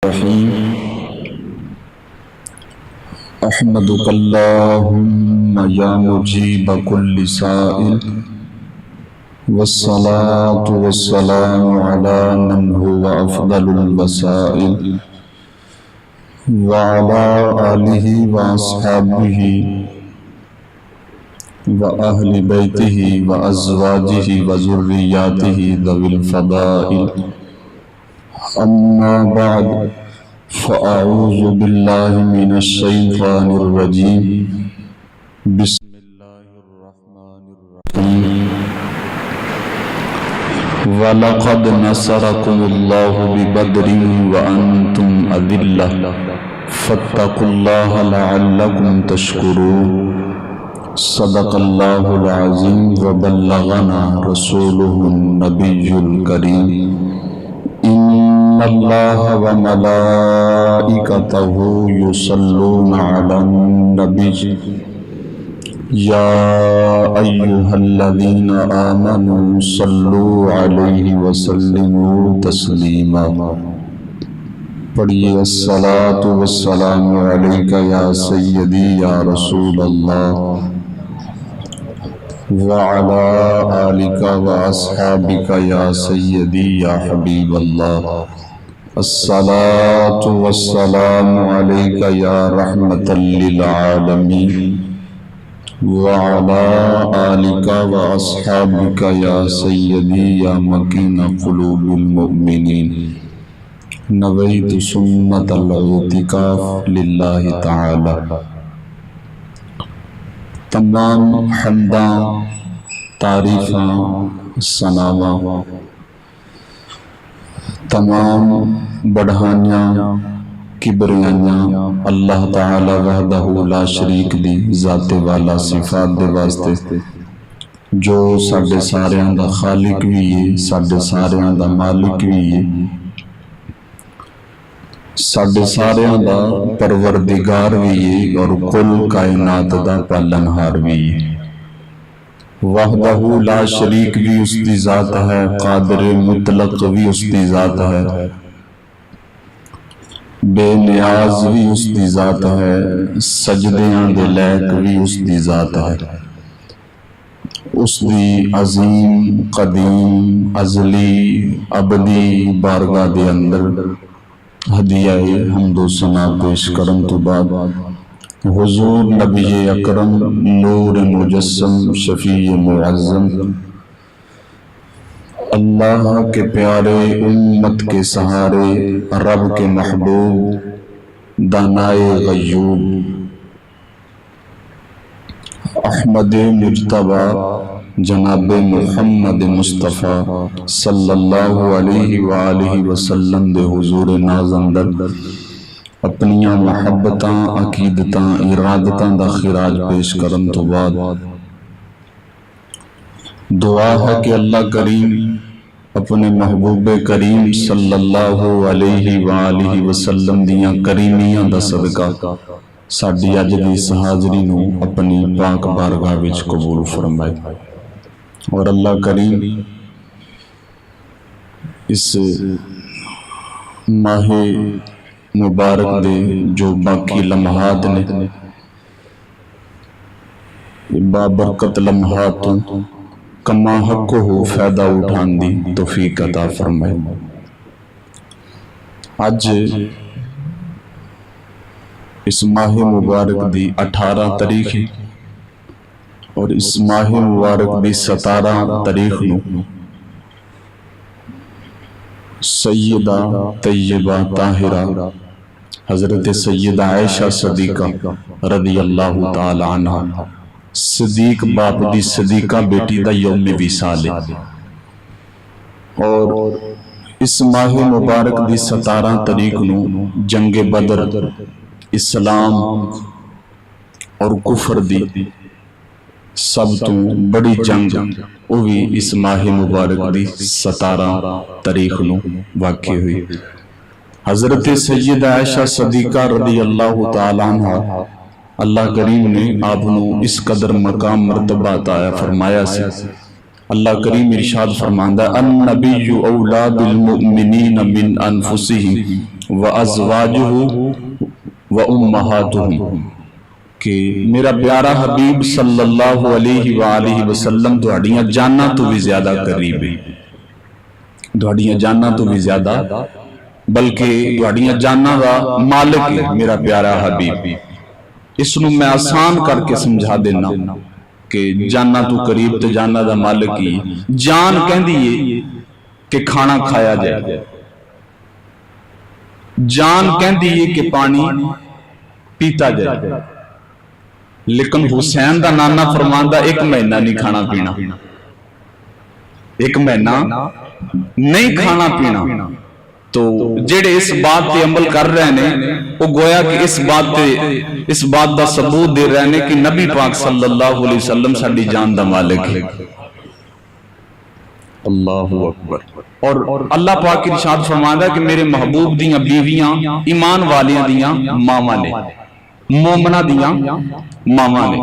الرحیم احمدک اللہم یا مجیب کل سائل والصلاة والسلام علی من هو افضل الوسائل وعلى آلہ واصحابہ وأهل بيته وأزواجه وذرياته ذوي الفضائل أما بعد فأعوذ بالله من الشيطان الرجيم بسم الله الرحمن الرحيم ولقد نصركم الله ببدر وأنتم أذلة فاتقوا الله لعلكم تشكرون صدق اللہ العظیم وبلغنا رسوله النبی الکریم ان اللہ وملائکته یصلون علی النبی یا ایہا الذین آمنوا صلوا علیہ وسلموا تسلیما۔ پڑھیے الصلاۃ والسلام علیک یا سیدی یا رسول اللہ وعلى آلك وأصحابك يا سيدي يا حبيب الله الصلاة والسلام عليك يا رحمة للعالمين وعلى آلك وأصحابك يا سيدي يا مكين قلوب المؤمنين نويت سنة الاعتكاف لله تعالى۔ تمام حمداں تعریفاں ثناواں تمام بڑھانیاں کبریائیاں اللہ تعالی وحدہ لا شریک دی ذات والا صفات دے واسطے جو ساڈے ساریاں دا خالق بھی ہے، ساڈے ساریاں دا مالک بھی ہے، ساڈے ساریاں دا پروردگار بھی ہے اور کل کائنات دا پالنہار بھی ہے۔ وحدہ لا شریک بھی اس دی ذات ہے، قادر مطلق بھی اس دی ذات ہے، بے نیاز بھی اس دی ذات ہے، سجدیاں دے لائق بھی اس دی ذات ہے۔ اس دی عظیم قدیم ازلی ابدی بارگاہ دے اندر ہدیہ حمد و ثنا پیش کرن تو بعد حضور نبی اکرم نور مجسم شفیع معظم اللہ کے پیارے امت کے سہارے رب کے محبوب دانائے غیوب احمد مجتبی جناب محمد مصطفیٰ صلی اللہ علیہ وآلہ وسلم دے حضور ناز اندر اپنیاں محبتاں عقیدتاں ارادتاں دا خراج پیش کرن تو بعد دعا ہے کہ اللہ کریم اپنے محبوب کریم صلی اللہ علیہ وآلہ وسلم دیاں کریمیاں دا صدقہ ساڈی اج دی اس حاضری نو اپنی پاک بارگاہ وچ قبول فرمائے، اور اللہ کریم اس ماہ مبارک دے جو باقی لمحات نے بابرکت لمحات کما حق ہو فائدہ اٹھان دی توفیق عطا فرمائے۔ آج اس ماہ مبارک دی 18 تاریخ ہے اور اس ماہ مبارک دی 17 تاریخ نو سیدہ طیبہ طاہرہ حضرت سیدہ عائشہ صدیقہ رضی اللہ تعالی عنہ صدیق باپ دی صدیقہ بیٹی دا یوم وصال ہے، اور اس ماہ مبارک دی 17 تاریخ نو جنگ بدر اسلام اور کفر دی سب تو بڑی جنگ وہ بھی اس ماہ مبارک دی 17 تاریخ نو واقع ہوئی۔ حضرت سیدہ عائشہ صدیقہ رضی اللہ تعالیٰ عنہ اللہ کریم نے آپ نو اس قدر مقام مرتبہ عطا فرمایا سے اللہ کریم ارشاد فرماندہ النبی اولا بالمؤمنین من انفسہم وازواجہ وامہاتہم، کہ میرا پیارا حبیب صلی اللہ علیہ وآلہ وسلم تہاڈیاں جاناں تو بھی زیادہ قریب ہے، تہاڈیاں جاناں تو بھی زیادہ، بلکہ تہاڈیاں جاناں دا مالک ہے میرا پیارا حبیب۔ اس نو میں آسان کر کے سمجھا دینا کہ جاناں تو قریب تے جاناں دا مالک ہی، جان کہندی ہے کہ کھانا کھایا جائے، جان کہندی ہے کہ پانی پیتا جائے، لیکن حسین دا نانا فرماندا ایک مہینہ نہیں کھانا پینا، ایک مہینہ نہیں کھانا پینا۔ تو جڑے اس بات پہ عمل کر رہے ہیں وہ گویا کہ اس بات دا ثبوت دے رہے ہیں کہ نبی پاک صلی اللہ علیہ وسلم ساڈی جان دا مالک ہے۔ اللہ اکبر۔ اور اللہ پاک کی ارشاد فرماندا ہے کہ میرے محبوب دیاں بیویاں ایمان والیاں دیاں ماواں نے، مومنہ دیاں ماواں نے۔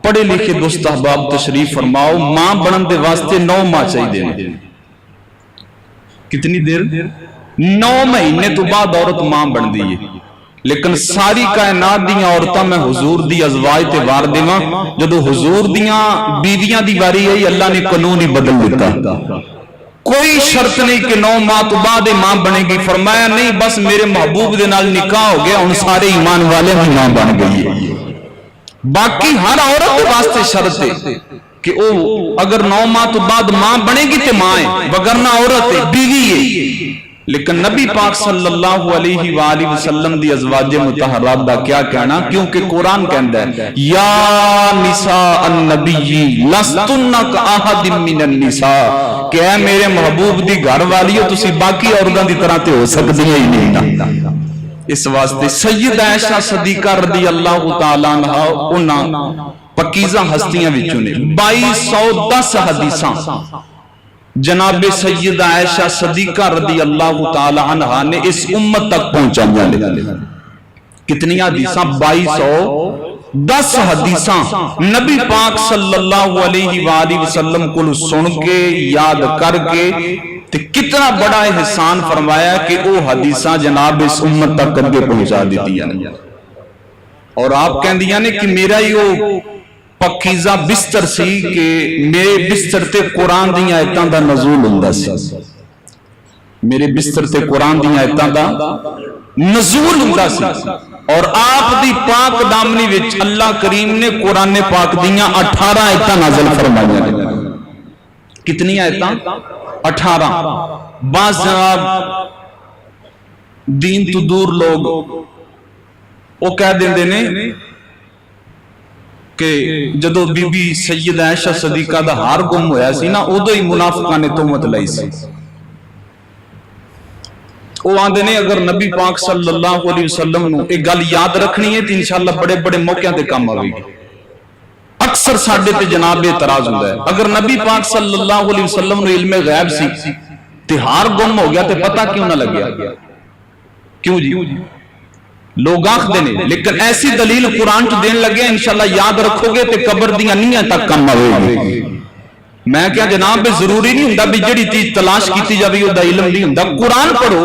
پڑھے لکھے دوست احباب تشریف فرماؤ، ماں بنن دے واسطے 9 ماہ چاہیے۔ کتنی دیر؟ 9 مہینے تو بعد عورت ماں بن دی ہے، لیکن ساری کائنات دیاں عورتاں میں حضور دی ازواج تے وار دیواں، جدو حضور دیاں بیویاں دی واری ہے اللہ نے قانون ہی بدل دیتا، کوئی شرط نہیں کہ 9 ماہ تو بعد ماں بنے گی، فرمایا نہیں بس میرے محبوب دے نال نکاح ہو گیا، ان سارے ایمان والے ہی ماں بن گئی ہے۔ باقی ہر عورت کے واسطے شرط ہے کہ او اگر 9 ماہ تو بعد ماں بنے گی تے ماں ہے، وگرنہ عورت ہے، بیوی ہے۔ لیکن نبی پاک صلی اللہ علیہ وآلہ وسلم دی ازواج مطہرات دا کیا کہنا، کیونکہ قرآن کہندا ہے یا نساء النبی لستن کاحد من النساء، کہ اے میرے محبوب دی گھر والیو تسی باقی عورتاں دی طرح تے ہو سکدی ہی نہیں۔ اس واسطے سیدہ عائشہ صدیقہ رضی اللہ تعالیٰ عنہا انہاں پکیزہ ہستیاں وچوں نے 2210 حدیثاں جناب سیدہ عائشہ صدیقہ رضی اللہ تعالی عنہ نے اس امت تک پہنچایا نے۔ کتنی حدیثاں؟ 2210 حدیثاں نبی پاک صلی اللہ علیہ وآلہ وسلم کو سن کے یاد کر کے تے کتنا بڑا احسان فرمایا کہ وہ حدیثاں جناب اس امت تک کر کے پہنچا دیتی ہیں۔ اور آپ کہندیاں نے کہ میرا ہی وہ پکیزہ بستر سی کہ میرے بستر تے قرآن دیاں آیتاں دا نزول ہوندا سی، میرے بستر تے قرآن دیاں آیتاں دا نزول ہوندا سی، اور آپ دی پاک دامنی وچ اللہ کریم نے قرآن پاک دیاں 18 آیتاں نازل فرمائیاں نے۔ کتنی آیتاں؟ 18۔ بعض جناب دین تو دور لوگ وہ کہہ دیندے نے کہ جدو بی بی سیدہ عائشہ صدیقہ دا ہار گم ہویا سی نا ادو ہی منافقاں نے تہمت لائی سی۔ وہ آندے نے اگر نبی پاک صلی اللہ علیہ وسلم نو ایک گل یاد رکھنی ہے تو انشاءاللہ بڑے بڑے موقعوں تے کام آوے گی۔ اکثر ساڈے تے جناب اعتراض ہوندا ہے اگر نبی پاک صلی اللہ علیہ وسلم نو علم غیب سی تے ہار گم ہو گیا تے پتہ کیوں نہ لگیا؟ کیوں جی؟ لوگ آخ دینے، لیکن ایسی دلیل قرآن چ دین لگے انشاءاللہ یاد رکھو گے تے قبر دیاں نیاں تک کم آوے گی۔ میں کیا جناب ضروری نہیں ہوندا بھی جڑی چیز تلاش کیتی جاوے او دا علم نہیں ہوندا۔ قرآن پڑھو،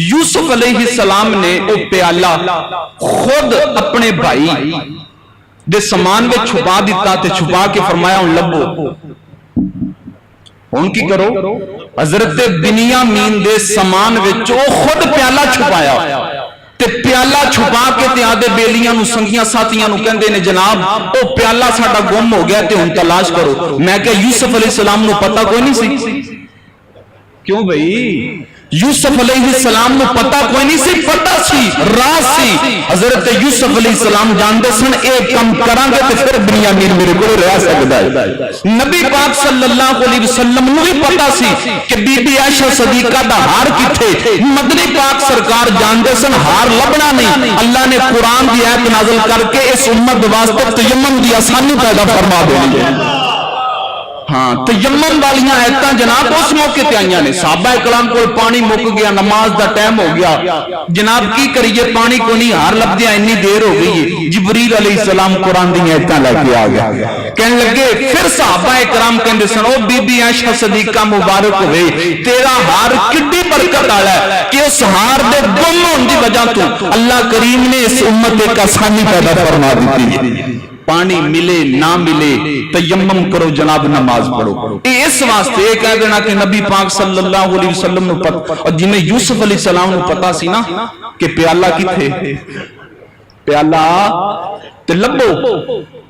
یوسف علیہ السلام نے او پیالہ خود اپنے بھائی دے سامان میں چھپا دیتا تے چھپا کے فرمایا ان لبو ان کی کرو۔ حضرت بنیامین دے سامان وچ او خود پیالہ چھپایا تے پیالہ چھپا کے تے آدھے بیلیاں نو سنگیاں ساتھیاں نو کہندے نے جناب او پیالہ ساڈا گم ہو گیا تے ہن تلاش کرو۔ میں کہ یوسف علیہ السلام نو پتہ کوئی نہیں سی؟ کیوں بھئی؟ یوسف علیہ السلام نو پتہ کوئی نہیں سی، پتہ سی، راز سی۔ حضرت یوسف علیہ السلام جاندے سن ایک کم کران گے تے پھر بنیامین میرے کو رہ سکدا ہے۔ نبی پاک صلی اللہ علیہ وسلم نو بھی پتہ سی کہ بی بی عائشہ صدیقہ دا ہار کتھے، مدنی پاک سرکار جاندے سن ہار لبنا نہیں۔ اللہ نے قرآن دی آیت نازل کر کے اس امت واسطے تیمم دی آسانی پیدا فرما دینی ہے۔ ہاں تیمم والیاں آیتاں جناب اس موقع تے آئیاں نے، صحابہ کرام کو پانی مک گیا، نماز دا ٹائم ہو گیا، جناب کی کریے پانی کو نہیں ہار لب دیا، انی دیر ہو گئی ہے، جبریل علیہ السلام قرآن دی آیتاں لے کے آ گیا، کہنے لگے پھر صحابہ کرام کہندے سن او بی بی عائشہ صدیقہ مبارک ہوئے، تیرا ہار کڈی برکت والا ہے کہ اس ہار دے گم ہون دی وجہ تو اللہ کریم نے اس امت ایک آسانی پیدا فرما دی ہے، پانی ملے نہ ملے تیمم کرو جناب، نماز پڑھو۔ اس واسطے کہہ دینا کہ نبی پاک صلی اللہ علیہ وسلم نے پتہ، اور جنہیں یوسف علیہ السلام نے پتا سی نا کہ پیالہ کی تھے، پیالہ تے لبو،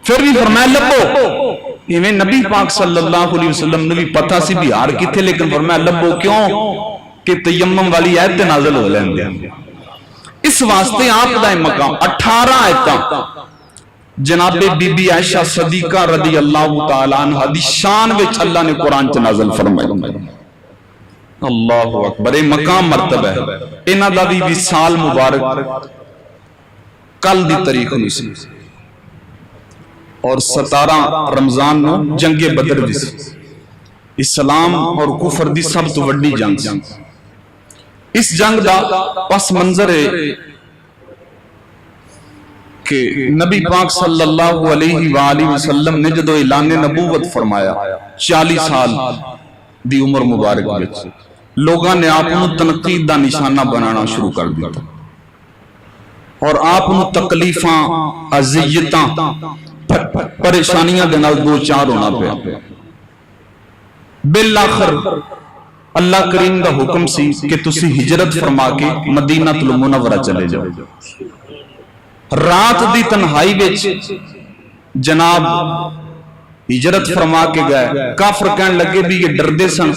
پھر بھی فرمایا لبو، یہ نبی پاک صلی اللہ علیہ وسلم نے بھی پتا سی بھی ہار کی تھے، لیکن فرمایا لبو کیوں کہ تیمم والی آیت نازل ہو لیں دے۔ اس واسطے آپ دا مقام 18 آیتاں جناب بی بی عائشہ صدیقہ رضی اللہ تعالیٰ عنہ دی شان وچ اللہ نے قرآن چ نازل فرمائی۔ اللہ اکبر، یہ مقام مرتبہ ہے۔ انہاں دا بھی وصال مبارک کل دی تاریخ ہوئی سی، اور 17 رمضان نو جنگ بدر دی سی، اسلام اور کفر دی سب تو وڈی جنگ سی۔ اس جنگ دا پس منظر ہے کہ نبی پاک صلی اللہ علیہ وآلہ وسلم نے جدو اعلان نبوت فرمایا 40 سال دی عمر مبارک وچ لوگاں نے آپ کو تنقید دا نشانہ بنانا شروع کر دیا اور آپ کو تکلیفاں، اذیتاں، پریشانیاں دے نال دو چار ہونا پیا۔ بالآخر اللہ کریم دا حکم سی کہ تسی ہجرت فرما کے مدینہ المنورہ چلے جاؤ۔ رات دی تنہائی وچ جناب ہجرت فرما کے گئے، کافر کہنے لگے بھی یہ ڈردے سن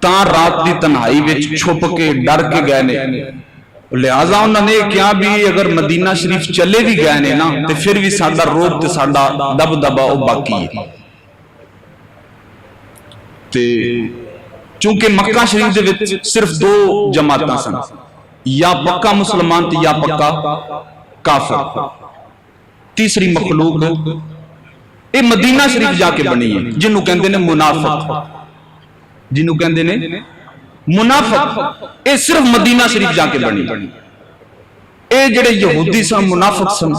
تاں رات دی تنہائی وچ چھپ کے ڈر کے گئے نے، لہذا انہوں نے کیا بھی اگر مدینہ شریف چلے بھی گئے نے نا تے پھر بھی ساڈا روب تے ساڈا دب دبا او باقی ہے۔ تے چونکہ مکہ شریف دے وچ صرف 2 جماعتاں سن، یا پکا مسلمان تے یا پکا کافر، تیسری مخلوق اے مدینہ شریف جا کے بنی ہے جنہوں کہندے نے منافق، جنہوں کہندے نے منافق، اے صرف مدینہ شریف جا کے بنی۔ اے جڑے یہودی سن، منافق سن،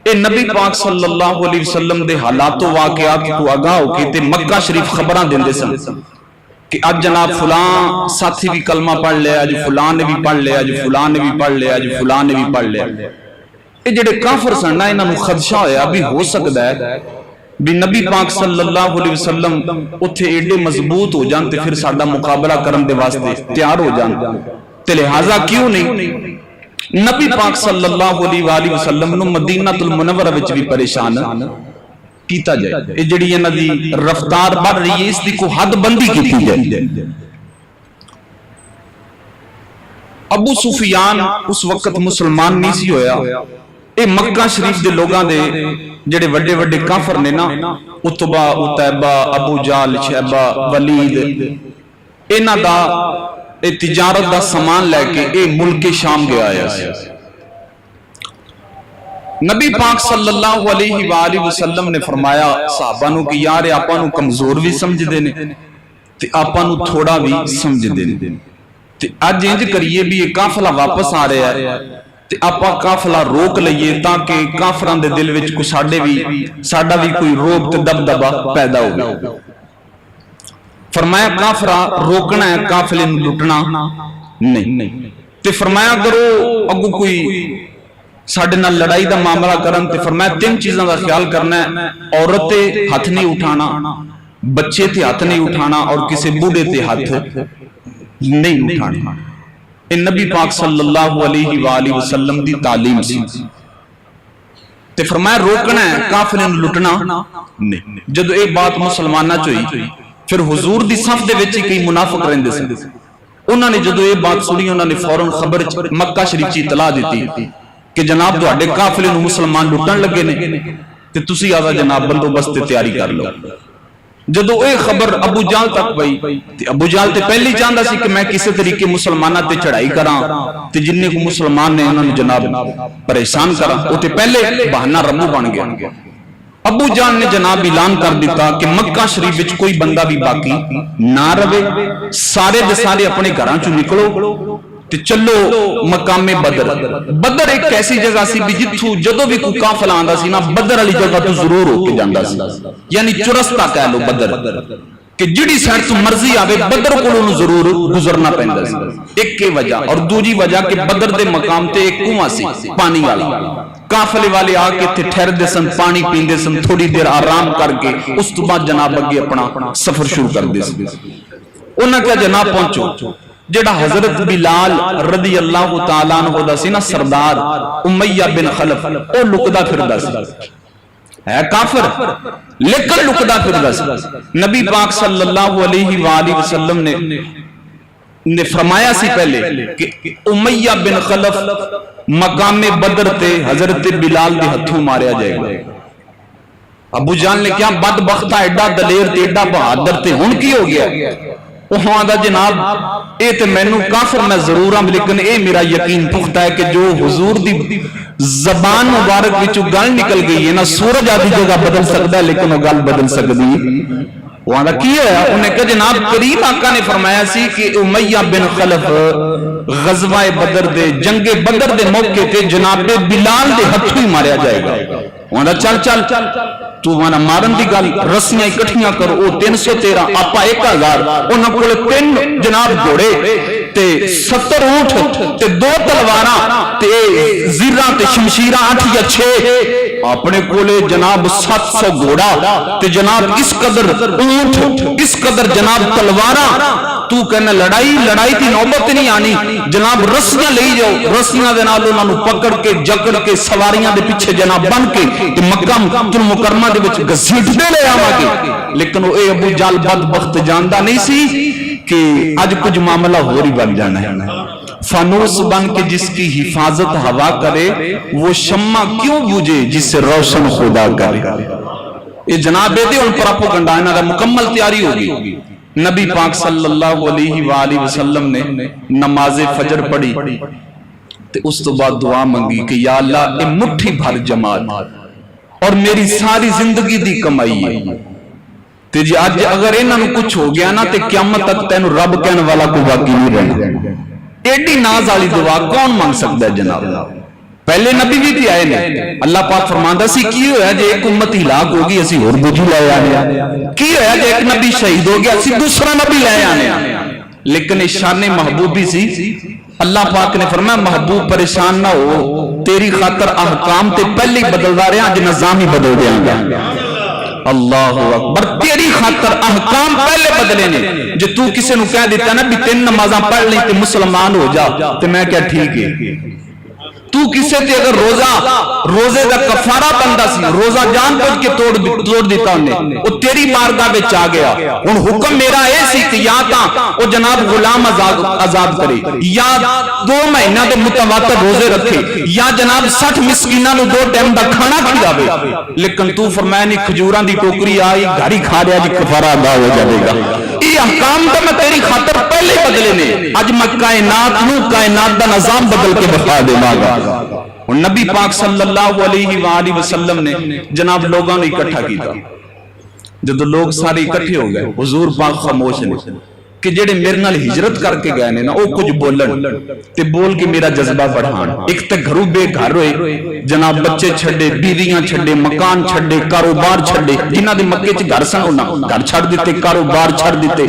اے نبی پاک صلی اللہ علیہ وسلم دے حالات و واقعات کو آگاہ ہو کے تے مکہ شریف خبراں دیندے سن کہ آج جناب فلاں ساتھی بھی کلمہ پڑھ لیا، آج فلاں نے بھی پڑھ لیا، آج فلاں نے بھی پڑھ لیا، آج فلاں نے بھی پڑھ لیا۔ یہ جڑے کافر سن نا، انہاں نوں خدشہ ہویا بھی ہو سکتا ہے بھی نبی پاک صلی اللہ علیہ وسلم اتھے ایڈے مضبوط ہو جان تے پھر ساڈا مقابلہ کرن دے واسطے تیار ہو جان، تے لہٰذا کیوں نہیں نبی پاک صلی اللہ علیہ وآلہ وسلم نو مدینہ المنورہ وچ بھی پریشان کیتا جائے۔ یہ جڑی انہاں دی رفتار بڑھ رہی ہے، اس دی کو حد بندی کیتی جائے۔ ابو سفیان اس وقت مسلمان نہیں سی ہویا، اے مکہ شریف دے لوگاں دے جڑے وڈے وڈے کافر نے نا، عتبہ، عتیبہ، ابو جہل، شیبہ، ولید، انہاں دا اے تجارت دا سامان لے کے اے ملک شام گیا آیا سی۔ نبی پاک صلی اللہ علیہ وآلہ وسلم نے فرمایا صحابہ نو کہ یار آپاں نو کمزور بھی سمجھ دینے تے آپاں نو تھوڑا بھی سمجھ دینے، تے آج انج کریے بھی یہ قافلہ واپس آ رہا ہے تے آپا قافلہ روک لئیے تاکہ کافران دے دل وچ کوئی ساڈا بھی کوئی روب تے دب دبا پیدا ہو گیا۔ فرمایا قافلہ روکنا ہے، قافلے نو لٹنا نہیں۔ تے فرمایا کرو اگو کوئی ساڈے نال لڑائی دا معاملہ کرن تے فرمایا 3 چیزاں دا خیال کرنا ہے، عورت تے ہاتھ نہیں اٹھانا، بچے تے ہاتھ نہیں اٹھانا، اور کسی بوڑھے تے ہاتھ نہیں اٹھانا۔ اے نبی پاک صلی اللہ علیہ وآلہ وسلم دی تعلیم سی۔ تے فرمایا روکنا ہے، کافروں نوں لٹنا نہیں۔ جدو اے بات مسلمانہ چوئی پھر حضور دی صف دے وچ کئی منافق رہندے سن، انہوں نے جدو اے بات سنی انہوں نے فوراً خبر مکہ شریف چ اطلاع دیتی کہ جناب تہاڈے قافلے نوں مسلمان لٹن لگے نے تے تسی آجا جناب بندوبست تے تیاری کر لو۔ جدو اے خبر ابو جہل تک پئی تے ابو جہل تے پہلی چاہندا سی کہ میں کسی طریقے مسلماناں تے چڑھائی کراں تے جننے کو مسلمان نے انہوں نے جناب پریشان کراں، او تے پہلے بہانہ ربو بن گیا۔ ابو جان نے جناب اعلان کر دیتا کہ مکہ شریف وچ کوئی بندہ بھی باقی نہ رہے، سارے دے سارے اپنے گھراں چوں نکلو تے چلو مقام بدر۔ بدر ایک ایسی جگہ سی بھی جتھوں جدوں بھی کوئی قافلہ آندا سی نا بدر والی جگہ تو ضرور ہو کے جاندا سی، یعنی چرستہ کہہ لو بدر، کہ جڑی سائڈ تو مرضی آوے بدر کولوں ضرور گزرنا پیندا سی۔ ایک کی وجہ اور دوجی وجہ کہ بدر دے مقام تے ایک کنواں سی پانی والا، قافلے والے آ کے تے ٹھہردے سن، پانی پیندے سن، تھوڑی دیر آرام کر کے اس تو بعد جناب اگے اپنا سفر شروع کر دے سی۔ انہاں کیا جناب پہنچو، جڑا حضرت بلال رضی اللہ تعالیٰ عنہ دا سی نا سردار امیہ بن خلف، او لکدا پھردا سی، ہے کافر لیکن لکدا پھردا سی۔ نبی پاک صلی اللہ علیہ وآلہ وسلم نے فرمایا سی پہلے کہ امیہ بن خلف مقام بدر تے حضرت بلال دے ہتھوں ماریا جائے گا۔ ابو جان نے کیا بدبختہ ایڈا دلیر تے ایڈا بہادر تے ہن کی ہو گیا؟ وہاں دا جناب اے تے مینوں کافر میں ضرور ہوں لیکن اے میرا یقین پختہ ہے کہ جو حضور دی زبان مبارک وچوں گل نکل گئی ہے نا، سورج آدھی جگہ بدل سکتا ہے لیکن وہ گل بدل سکتی۔ وہاں دا کی ہے؟ انہیں کہ جناب کریم آقا نے فرمایا سی کہ امیہ بن خلف غزوہ بدر دے جنگ بدر دے موقع تے جناب بلال دے ہتھوں ہی ماریا جائے گا۔ وہاں دا چل تو وہاں مارن دی گل رسیاں اکٹھیاں کرو، او 313 آپا 1000، انہاں کول 3 جناب گھوڑے تے 70 اونٹ تے 2 تلواراں تے زیراں تے شمشیراں 8 یا 6، اپنے کولے جناب 700 گھوڑا تے جناب اس قدر اونٹ، اس قدر جناب تلواراں۔ تو کہنا لڑائی تھی نوبت نہیں آنی، جناب رسیاں لے جاؤ، رسیاں دے نال انہاں نوں پکڑ کے جکڑ کے سواریاں دے پیچھے جناب بن کے تے مکہ مکرمہ دے وچ گھسیٹدے لے آواں گے۔ لیکن وہ اے ابو جال بدبخت جاندا نہیں سی کہ اج کچھ معاملہ ہو رہی بن جانا ہے۔ فانوس بن کے جس کی حفاظت ہوا کرے وہ شمع کیوں بجھے جس سے روشن خدا کرے۔ یہ جناب دے ان پراپوگنڈا انہاں دا مکمل تیاری ہوگی۔ نبی پاک صلی اللہ علیہ وآلہ وسلم نے نماز فجر پڑھی تے اس تو بعد دعا منگی کہ یا اللہ اے مٹھی بھر جماعت اور میری ساری زندگی دی کمائی ہے تے جی آج اگر انہاں نوں کچھ ہو گیا نا تے قیامت تک تینوں رب کہنے والا کوئی باقی نہیں رہنا۔ ایڈی ناز والی دعا کون مانگ سکتا ہے جناب؟ پہلے نبی بھی تھی آئے نے، اللہ پاک فرماندا سی کی ہویا جے ایک امت ہلاک ہوگی اسی اور بجھی لے آنے، کی ہویا جے ایک نبی شہید ہو گیا اسی دوسرا نبی لے آنے۔ لیکن شان محبوبی سی، اللہ پاک نے فرمایا محبوب پریشان نہ ہو، تیری خاطر احکام تے پہلے بدل دا رہے ہیں، اج نظام ہی بدل دیاں گا۔ اللہ اکبر، تیری خاطر احکام پہلے بدلے نے۔ جو تو کسے نو کہہ دیتا نا بھی 3 نمازاں پڑھ لیں تے مسلمان ہو جا تے میں کیا ٹھیک ہے۔ تو کسے تے اگر روزے دا کفارہ بندہ سی، روزہ جان بوجھ کے توڑ دیتا انہیں، وہ تیری بارگاہ وچ آ گیا۔ ان حکم میرا اے سی کہ یا تاں وہ جناب غلام آزاد کرے، یا 2 مہینہ دے متواتر روزے رکھے، یا جناب 60 مسکیناں نوں 2 ٹائم دا کھانا کھلاوے۔ لیکن تو فرمایا نہیں کھجوراں دی ٹوکری آئی گھر ہی کھا لیا جی کفارہ ادا ہو جائے گا۔ یہ احکام تو میں تیری خاطر پہلے بدلے نے، اج میں کائنات دا نظام بدل کے بخا دیواں گا۔ اور نبی پاک صلی اللہ علیہ وآلہ وسلم نے جناب لوگوں نے اکٹھا کیتا، جب لوگ سارے اکٹھے ہو گئے حضور پاک خاموش نے کہ جڑے میرے نال ہجرت کر کے گئے نے نا وہ کچھ بولن تے بول کے میرا جذبہ بڑھان۔ ایک تے گھروں بے گھر ہوئے، جناب بچے چھڑے، بیویاں چھڑے، مکان چھڑے، کاروبار چھڑے، جنہاں دے مکے چ گھر سن انہاں گھر چھڑ دیتے، کاروبار چھڑ دیتے،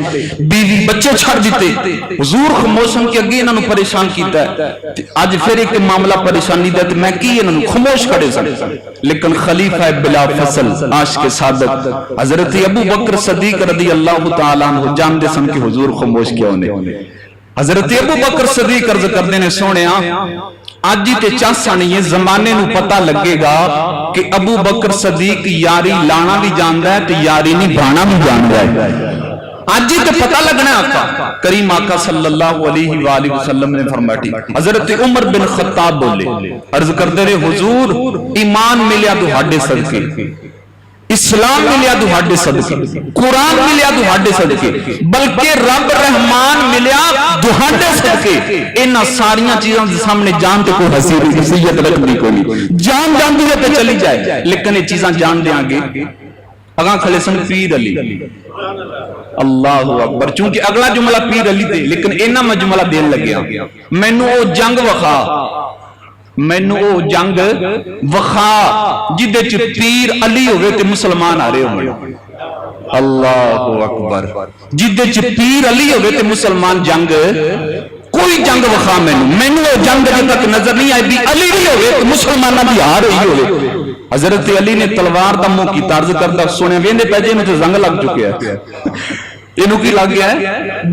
بیوی بچے چھڑ دیتے۔ حضور خاموشن کے اگے انہاں نوں پریشان کیتا ہے۔ اج پھر ایک معاملہ پریشانی دا تے میں کی انہاں نوں خاموش کھڑے سن، لیکن خلیفہ بلا فصل عاشق صادق حضرت ابو بکر صدیق رضی اللہ تعالی عنہ جانتے سن کہ حضور خاموش کیوں نے۔ حضرت ابو بکر صدیق عرض کردے نے سونیا آج ہی تے چاسا نہیں ہے، زمانے نو پتہ لگے گا کہ ابو بکر صدیق یاری لانا بھی جاندا ہے تے یاری نہیں بھانا بھی جاندا ہے۔ آج ہی تے پتہ لگنا ہے آقا کریم آقا صلی اللہ علیہ وآلہ وسلم نے فرمایا۔ حضرت عمر بن خطاب بولے عرض کردے نے حضور ایمان ملیا تہاڈے صدقے، اسلام ملیا تہاڈے صدقے, قرآن ملیا تہاڈے صدقے, بلکہ رب رحمان ملیا تہاڈے صدقے. انہاں ساریاں چیزاں دے سامنے جان تے کوئی حیثیت رکھدی کوئی نہیں. جان جاندی ہے تے چلی جائے, لیکن یہ چیزاں جان دیاں گے. اگاں کھلے سن پیر علی, اللہ اکبر. چونکہ اگلا جملہ پیر علی تے, لیکن انہاں میں جملہ دین لگیا. مینوں او جنگ وخا, مینوں او جنگ وخا جدے چ پیر علی ہوئے تے مسلمان آ رہے ہوئے. اللہ اکبر. جدے چ پیر علی ہوئے تے مسلمان جنگ, کوئی جنگ وخا مینوں او جنگ جب تک نظر نہیں آئی بھی علی بھی ہوئے تے مسلمانہ بھی ہار ہوئی ہوئے. حضرت علی نے تلوار دا منہ کی طرز کردہ سونے ویندے پہجے میں تو زنگ لگ چکے ہیں. انہوں کی لگ گیا ہے,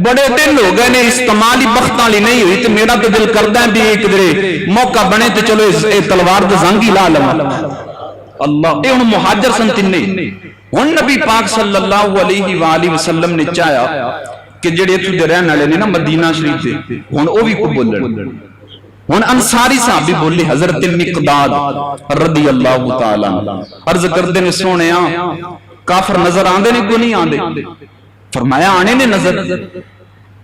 بڑے دن ہو گئے نے استعمالی بختاں لی نہیں ہوئی, تو میرا تو دل کردہ ہے بھی ایک درے موقع بنے تو چلو تلوار دا زنگ ہی لا لما. اللہ, اے انہوں مہاجر سنتن نہیں. ان نبی پاک صلی اللہ علیہ وآلہ وسلم نے چاہیا کہ جڑے اتھو دے رہن والے نے نا مدینہ شریف دے, ہن او بھی کو بولن. ہن انصاری صحابی بولے حضرت مقداد رضی اللہ تعالیٰ عرض کردے نے سونیا کافر نظر آندے نے کو نہیں آندے؟ فرمایا آنے نے نظر.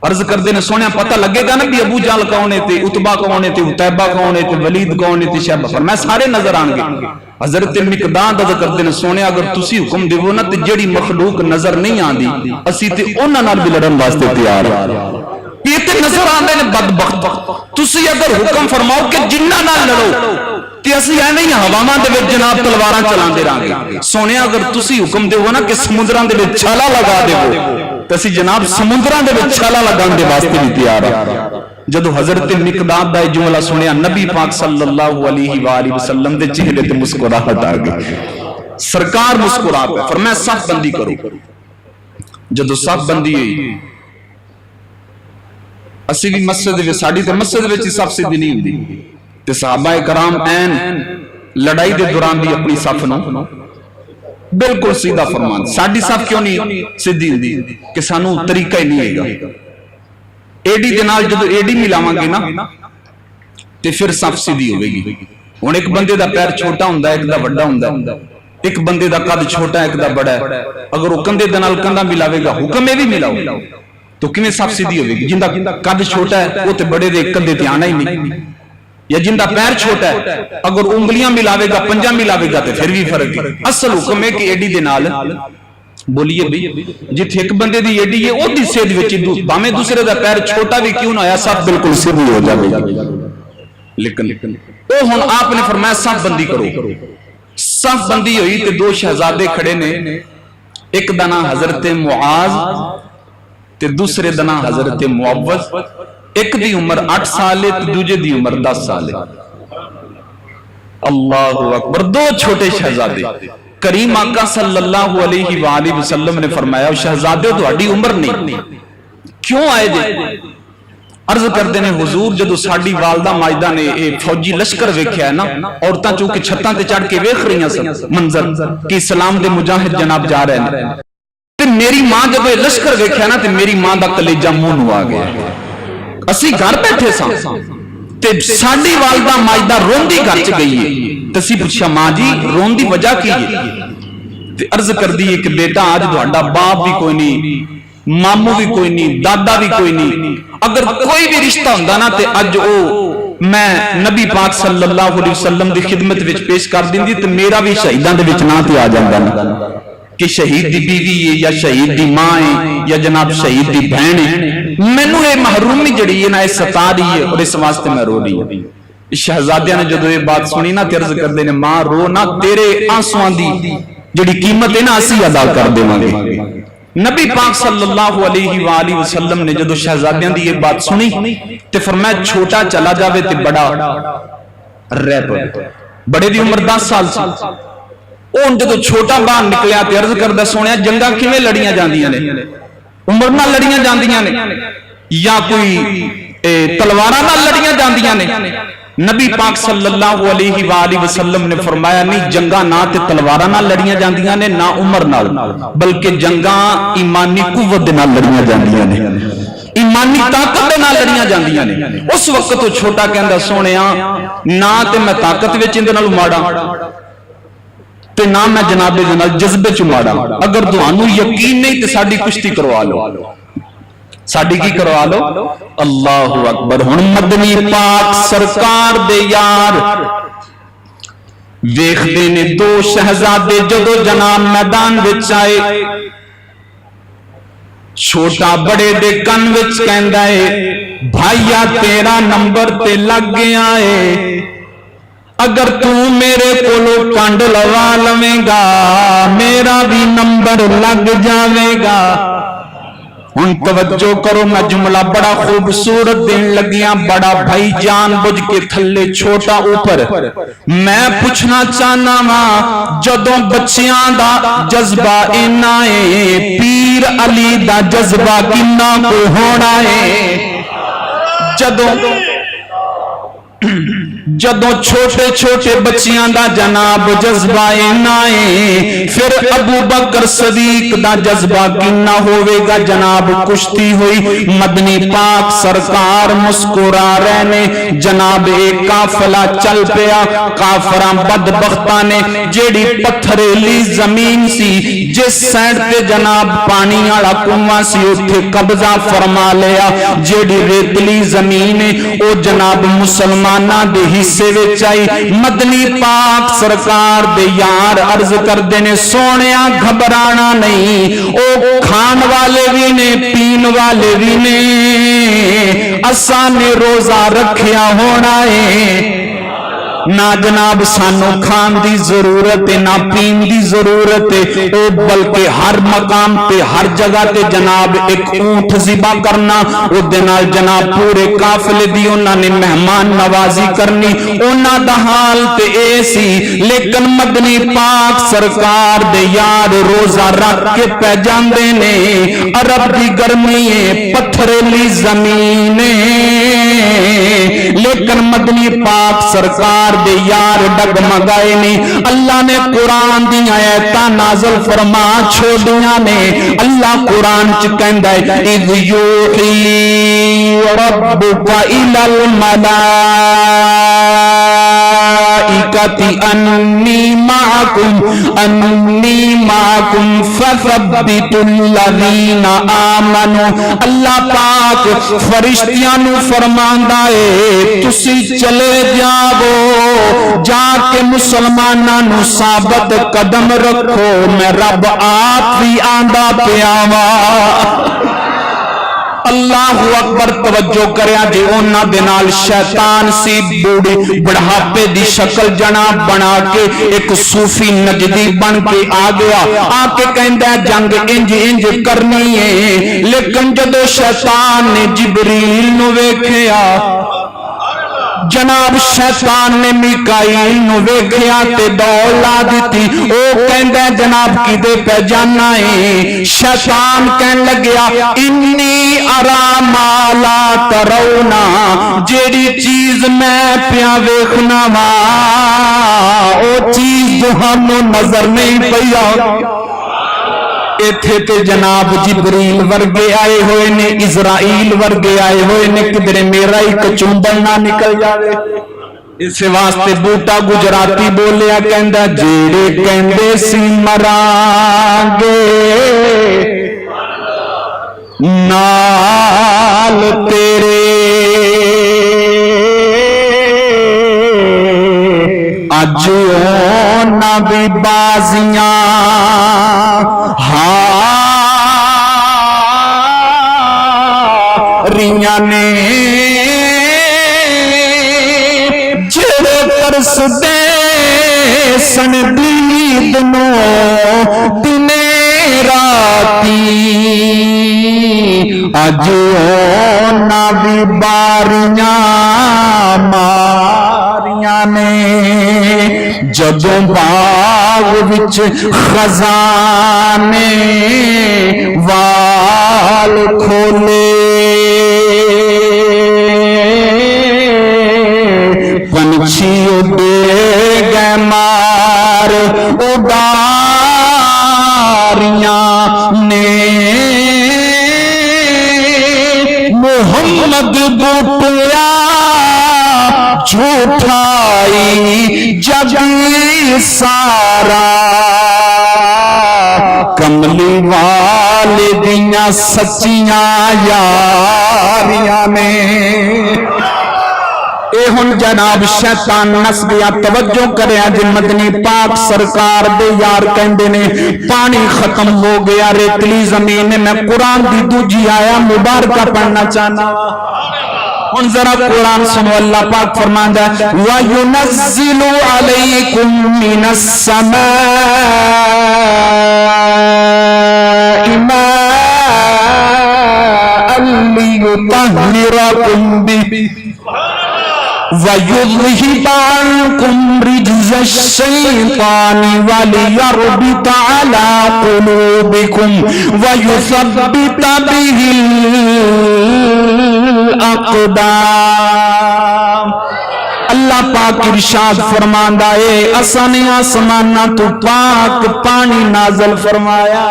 عرض کردے نے سونیا پتہ لگے گا نا بھی ابو جہل کون ہے تے, عتبہ کون ہے تے, عتیبہ کون ہے تے, ولید کون ہے تے, شیبہ. فرمایا سارے نظر آن گے. حضرت مقداد عرض کردے نے سونیا اگر تسی حکم دیو نا تے جڑی مخلوق نظر نہیں آندی اسی تے انہاں نال بھی لڑن واسطے تیار ہیں. یہ تے نظر آندے نے بدبخت. تسی اگر حکم فرماؤ کہ جنہاں نال لڑو تے اسی اے نہیں ہواواں دے وچ جناب تلواراں چلاندے رہاں گے. سونیا اگر تسی حکم دیو نا کہ سمندراں دے وچ چھالا لگا دیو تے اسی جناب سمندراں دے وچ چھالا لگان دے واسطے بھی تیار ہیں. جدو حضرت مقداد دا جملہ سنیا نبی پاک صلی اللہ علیہ وآلہ وسلم دے چہرے تے مسکراہٹ آ گئی. سرکار مسکرا پے, فرمایا صف بندی کرو. جدو صف بندی ہوئی اسی بھی مسجد وچ, ساڈی تے مسجد وچ صف سیدھی نہیں ہوندی تے صحابہ کرام این لڑائی دے دوران بھی اپنی صف نو بالکل سیدھا فرمان. ساڈی صف کیوں نہیں سیدھی ہوندی کہ سانو طریقہ ہی نہیں ہے گا. ایڈی دے نال جدو ایڈی ملاواں گے نا تے پھر صف سیدھی ہوے گی. ہن ایک بندے دا پیر چھوٹا ہوندا ہے, ایک دا بڑا ہوندا ہے, ایک بندے دا قد چھوٹا ہے, ایک دا بڑا ہے. اگر وہ کندھے دے نال کندھا ملاوے گا, حکم اے وی ملاؤ تو کیویں صف سیدھی ہوے گی؟ جندا قد چھوٹا ہے وہ تے بڑے دے کندھے تے آنا ہی نہیں, یا جندا پیر چھوٹا ہے اگر انگلیاں ملاوے گا, پنجاں ملاوے گا تے پھر بھی فرق ہے. اصل حکم ہے کہ ایڈی دے نال بولیے بھی جتھے ایک بندے دی ایڈی ہے او دی سیدھ وچ باویں دوسرے دا پیر چھوٹا بھی کیوں نہ ہویا صف بالکل سیدھی ہو جاوے گی. لیکن او ہن آپ نے فرمایا صف بندی کرو. صف بندی ہوئی تے دو شہزادے کھڑے نے, ایک دا نام حضرت معاذ تے دوسرے دا نام حضرت معوذ. ایک دی عمر 8 سال ہے تے دوجے دی عمر 10 سال ہے. اللہ اکبر. دو چھوٹے شہزادے. کریم آقا صلی اللہ علیہ وآلہ وسلم نے فرمایا شہزادے تہاڈی عمر نہیں کیوں آئے جے؟ عرض کردے نے حضور جدو ساڈی والدہ ماجدہ نے فوجی لشکر ویکھیا ہے نا, عورتاں چونکہ چھتاں تے چڑھ کے ویکھ رہیاں سن منظر کہ اسلام دے مجاہد جناب جا رہے ہیں, تے میری ماں جب یہ لشکر ویکھیا نا تے میری ماں دا کلیجہ منہ نو آ گیا. اسی گھر بیٹھے ساں تے ساڈی والدہ ماجدہ روندی گھر چ گئی ہے. تسی پوچھا ماں جی رون دی وجہ کی ہے؟ تے عرض کر دی کہ بیٹا آج تہاڈا باپ بھی کوئی نہیں, ماموں بھی کوئی نہیں, دادا بھی کوئی نہیں, اگر کوئی بھی رشتہ ہوندا نا تے اج او میں نبی پاک صلی اللہ علیہ وسلم دی خدمت وچ پیش کر دیندی تے میرا بھی شہیداں دے وچ نام تے آ جاندا نا کہ شہید دی بیوی ہے یا شہید دی ماں ہے یا جناب شہید دی بہن ہے. مینوں اے محرومی جڑی ہے نا اے ستا رہی ہے اور اس واسطے میں رو رہی ہوں. شہزادیاں نے جدو یہ بات سنی نا تے عرض کردے نے ماں رو نا, تیرے آنسواں دی جڑی قیمت ہے نا اسی ادا کر دیواں گے. نبی پاک صلی اللہ علیہ وآلہ وسلم نے جدو شہزادیاں دی یہ بات سنی تے فرمایا چھوٹا چلا جاوے تے بڑا رہ پے. بڑے دی عمر 10 سال سی. اون جدو چھوٹا باہر نکلیا تے عرض کردہ سونیا جنگاں کیویں لڑیاں جاندیاں نے؟ عمر نال لڑیاں جاندیاں نے یا کوئی تلواراں نال لڑیاں جاندیاں نے؟ نبی پاک صلی اللہ علیہ وآلہ وسلم نے فرمایا نہیں, جنگاں نہ تے تلواراں نال لڑیاں جاندیاں نے نہ عمر نال, بلکہ جنگاں ایمانی قوت دے نال لڑیاں جاندیاں نے, ایمانی طاقت دے نال لڑیاں جاندیاں نے. اس وقت تو چھوٹا کہندا سونیا نہ تے میں طاقت وچ اندے نال ماڑا تے نہ میں جناب جناب جذبے چ ماڑا. اگر تانوں یقین نہیں تے ساڈی کشتی کروا لو, ساڈی کی کروا لو. اللہ اکبر. ہن مدنی پاک سرکار دے یار ویکھدے نے دو شہزادے جدو جناب میدان وچ آئے, چھوٹا بڑے دے کن وچ کہندا ہے بھائیا تیرا نمبر تے لگ گیا ہے, اگر تو میرے کولو کنڈ لوا لویں گا میرا بھی نمبر لگ جاوے گا. ہن توجہ کرو, میں جملہ بڑا خوبصورت دین لگیاں, بڑا بھائی جان بجھ کے تھلے چھوٹا اوپر. میں پوچھنا چاہنا وا جدوں بچیاں دا جذبہ اینا ہے, پیر علی دا جذبہ کنا کو ہونا ہے. جدوں چھوٹے چھوٹے بچیاں دا جناب جذبہ اینا ہے, پھر ابو بکر صدیق دا جذبہ کنا ہوئے گا. جناب کشتی ہوئی, مدنی پاک سرکار مسکرا رہنے. جناب ایک قافلہ چل پیا, کافراں بدبختاں نے جیڑی پتھریلی زمین سی جس سائڈ تے جناب پانی والا کنواں سی اوتھے قبضہ فرما لیا. جیڑی ریتلی زمین ہے او جناب مسلماناں دے حصے وچ آئی. مدنی پاک سرکار دے یار عرض کردے نے سونیا گھبرانا نہیں, او کھان والے بھی نے پین والے بھی نے, اساں نے روزہ رکھیا ہونا ہے. نہ جناب سانو کھان دی ضرورت ہے نہ پین دی ضرورت ہے, او بلکہ ہر مقام تے ہر جگہ تے جناب ایک اونٹ ذبح کرنا, او دے نال جناب پورے قافلے دی انہاں نے مہمان نوازی کرنی. انہاں دا حال تے اے سی, لیکن مدنی پاک سرکار دے یار روزہ رکھ کے پہ جاندے نے. عرب دی گرمی ہے, پتھریلی زمین ہے, لیکن مدنی پاک سرکار دے یار ڈگمگائے نہیں. اللہ نے قرآن دی آیتاں نازل فرما چھوڑیاں نے. اللہ قرآن چ کہندا ہے اذ یوحی ربک الی الملائکۃ انی معکم فثبتوا الذین آمنوا. اللہ پاک فرشتیاں نو فرماندا ہے تسی چلے جاؤ جا کے مسلماناں نو ثابت قدم رکھو, میں رب آپ بھی آندا پیاوا. اللہ اکبر. توجہ کریا جی, انہاں دے نال شیطان سی بوڑھی بڑھاپے دی شکل جناب بنا کے ایک صوفی نجدی بن کے آ گیا. آ کے کہندا جنگ انج انج کرنی ہے, لیکن جدو شیطان نے جبریل نو ویکھیا, جناب شیطان نے میکائیل نو ویکھیا تے دوڑ لا دتی. او کہندا جناب کدے پہ جانا ہے. شیطان کہن لگیا انی ارا ما لا ترونا, جیڑی چیز میں پیا ویکھنا وا او چیز تہانوں نظر نہیں پئی. ایتھے تے جناب جبریل ورگے آئے ہوئے نے, اسرائیل ورگے آئے ہوئے نے, کدھر میرا ہی کچومبل نہ نکل جاوے. اس واسطے بوٹا گجراتی بولیا کہندا جیڑے کہندے سی مران گے نال تیرے اج اونا بھی بازیاں ریاں نے جڑے ترس دے سن دید نو دنے راتی, اج اونا بھی باریاں ماریاں نے. جدوں باغ وچ خزانے وال کھولے, پنچھی اڈے گئے مار اڈاریاں نے. محمد بوٹیا جھوٹائی جگ سارا کملی والے دیاں سچیاں یاریاں نے اے ہن جناب شیطان نس گیا توجہ کریا جی مدنی پاک سرکار دے یار کہندے نے پانی ختم ہو گیا ریتلی زمین میں قرآن دی دوجی آیا مبارکہ پڑھنا چاہنا ہن ذرا قرآن سنو اللہ پاک فرماندا ہے وَيُنَزِّلُ عَلَيْكُم مِّنَ السَّمَاءِ مَاءً لِيُطَهِّرَكُم بِهِ وَيُذْهِبَ عَنكُمْ رِجْزَ الشَّيْطَانِ وَلِيَرْبِطَ عَلَى قُلُوبِكُمْ وَيُثَبِّتَ بِهِ الْأَقْدَامَ اللہ پاک ارشاد فرماندا ہے اساں نے آسماناں تو پاک پانی نازل فرمایا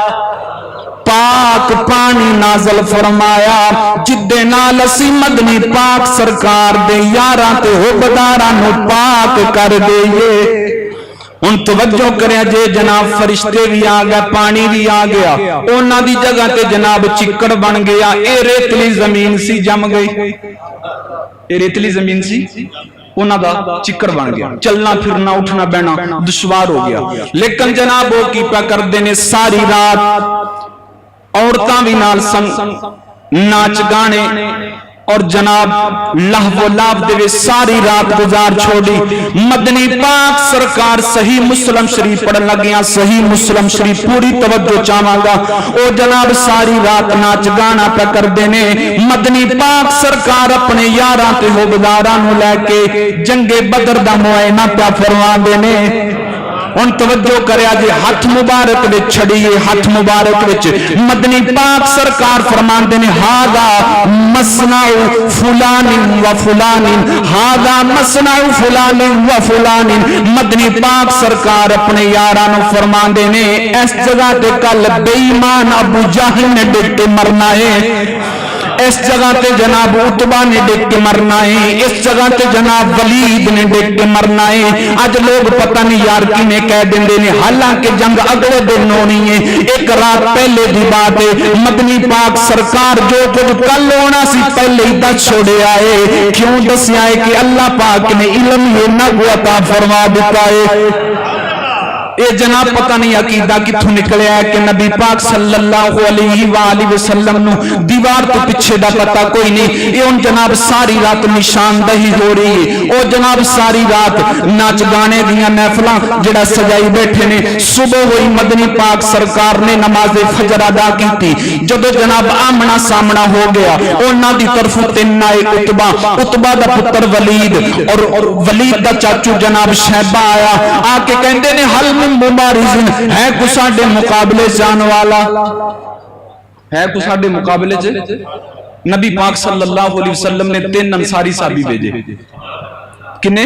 پاک پانی نازل فرمایا جدے نال اسی مدنی پاک سرکار دے یاراں تے حبداراں نو پاک کر دئیے ہن توجہ کریا جے جناب فرشتے بھی آ گئے پانی بھی آ گیا انہاں دی جگہ تے جناب چکڑ بن گیا اے ریتلی زمین سی جم گئی اے ریتلی زمین سی انہاں دا چکڑ بن گیا چلنا پھرنا اٹھنا بیٹھنا دشوار ہو گیا لیکن جناب وہ کی پیا کردے نے ساری رات عورتاں بھی نال سنگ ناچ گانے اور جناب لہو و لعب دے ساری رات گزار چھوڑی مدنی پاک سرکار صحیح مسلم شریف پڑھن لگیاں صحیح مسلم شریف پوری توجہ چاہواں گا او جناب ساری رات ناچ گانا پہ کر دینے مدنی پاک سرکار اپنے یاراں تے حبداراں نو لے کے جنگ بدر دا معائنہ پہ فرما دینے ان توجہ کریا جی ہاتھ مبارک وچ چھڑیے ہاتھ مبارک وچ مدنی پاک سرکار فرماندے نے ہاذا مصنع فلان و فلان ہاذا مصنع فلان و فلان مدنی پاک سرکار اپنے یاراں نو فرماندے نے اس جگہ تے کل بے ایمان ابو جہل نے ڈٹ کے مرنا ہے اس جگہ تے جناب عتبہ نے ڈٹ کے مرنا ہے اس جگہ تے جناب ولید نے ڈٹ کے مرنا ہے اج لوگ پتہ نہیں یار کینے کہہ دیندے نے حالانکہ جنگ اگلے دن ہونی ہے ایک رات پہلے دی بات ہے مدنی پاک سرکار جو کچھ کل ہونا سی پہلے ہی دس چھوڑے آئے کیوں دسیا ہے کہ اللہ پاک نے علم یہ نہ عطا فرما دیتا ہے اے جناب پتہ نہیں عقیدہ کتھوں نکلیا ہے کہ نبی پاک صلی اللہ علیہ وآلہ وسلم نو دیوار تو پیچھے دا پتہ کوئی نہیں اے ان جناب ساری رات نشاندہی ہو رہی ہے او جناب ساری رات ناچ گانے دیاں محفلاں جڑا سجائی بیٹھے نے صبح ہوئی مدنی پاک سرکار نے نماز فجر ادا کی تھی جدو جناب آمنا سامنا ہو گیا انہاں دی طرف تین آئے عتبہ دا پتر ولید اور ولید دا چاچو جناب شہبہ آیا آ کے کہندے نے حل مبارزن ہے کو ساڈے مقابلے جان والا ہے کو ساڈے مقابلے چ نبی پاک صلی اللہ علیہ وسلم نے تین انصاری صحابی بھیجے کنے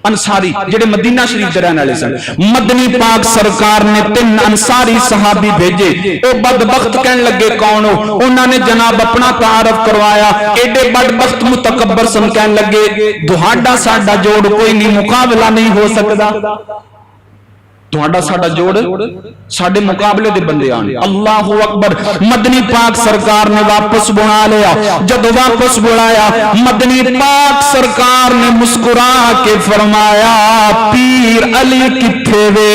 انصاری جڑے مدینہ شریف دے رہن والے سن مدنی پاک سرکار نے تین انصاری صحابی بھیجے او بدبخت کہن لگے کون ہو انہاں نے جناب اپنا تعارف کروایا ایڈے بدبخت متکبر سن کہن لگے تہاڈا ساڈا جوڑ کوئی نہیں مقابلہ نہیں ہو سکدا تہاڈا ساڈا جوڑ ساڈے مقابلے دے بندے آن اللہ اکبر مدنی پاک سرکار نے واپس بنا لیا جب واپس بلایا مدنی پاک سرکار نے مسکرا کے فرمایا پیر علی کتھے وے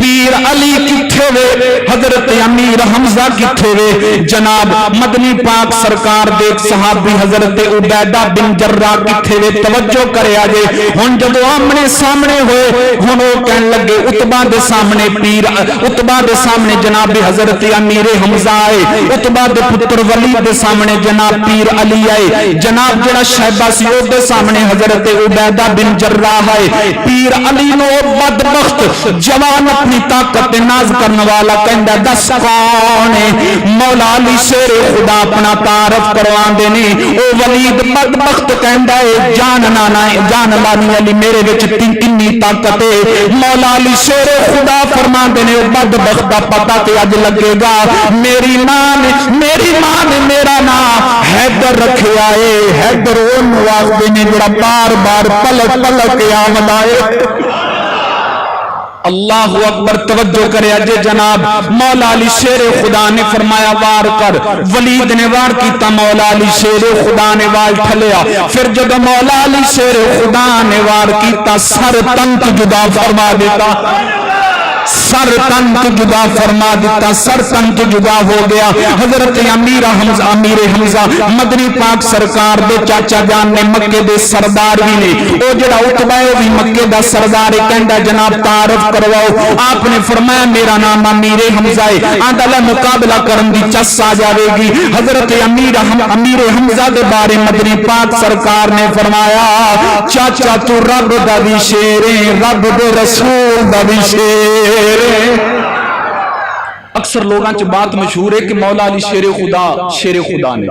پیر علی کتھے وے حضرت امیر حمزہ کتھے وے جناب مدنی پاک سرکار دیکھ صحابی حضرت عبیدہ بن جراح کتھے وے توجہ کرے آجے ہن جدو آمنے سامنے ہوئے ہن وہ کہن لگے عتبہ دے سامنے پیر عتبہ دے سامنے جناب حضرت امیر حمزہ آئے عتبہ دے پتر ولید دے سامنے جناب پیر علی آئے جناب جڑا شہبہ سی او دے سامنے حضرت عبیدہ بن جراح آئے پیر علی نو بدبخت جوان اپنی طاقت ناز کرنے والا کہندا دس کون ہے؟ مولا علی شیر خدا اپنا تعارف کروا دینے. او ولید بدبخت کہندا ہے جان نانا جان لانی علی میرے وچ کنی طاقت ہے. مولا علی شیر خدا فرما دینے او بدبخت دا پتہ تے اج لگے گا. میری ماں نے میرا نام حیدر رکھیا ہے. حیدر او نواز نے جڑا بار بار پلٹ پلٹ کے آمد آئے. اللہ اکبر. توجہ کرے اجے جناب مولا علی شیر خدا نے فرمایا وار کر. ولید نے وار کیتا, مولا علی شیر خدا نے وال ٹھلیا. پھر جب مولا علی شیر خدا نے وار کیتا سر تنت جدا فرما دیتا. سر تنت جدا فرما دیتا. سر تنت جدا ہو گیا. حضرت امیر حمزہ مدنی پاک سرکار دے چاچا جان نے مکے دے سردار بھی نے. او جڑا عتبہ ہے بھی مکے دا سردار ہے. کہندا جناب تعارف کرواؤ. آپ نے فرمایا میرا نام امیر حمزہ ہے. آندا لے مقابلہ کرن دی چس آ جاوے گی. حضرت امیر حمزہ دے بارے مدنی پاک سرکار نے فرمایا چاچا تو رب دا بھی شیر ہے, رب دے رسول دا بھی شیر. اکثر لوگاں چ بات مشہور ہے کہ مولا علی شیر خدا نے,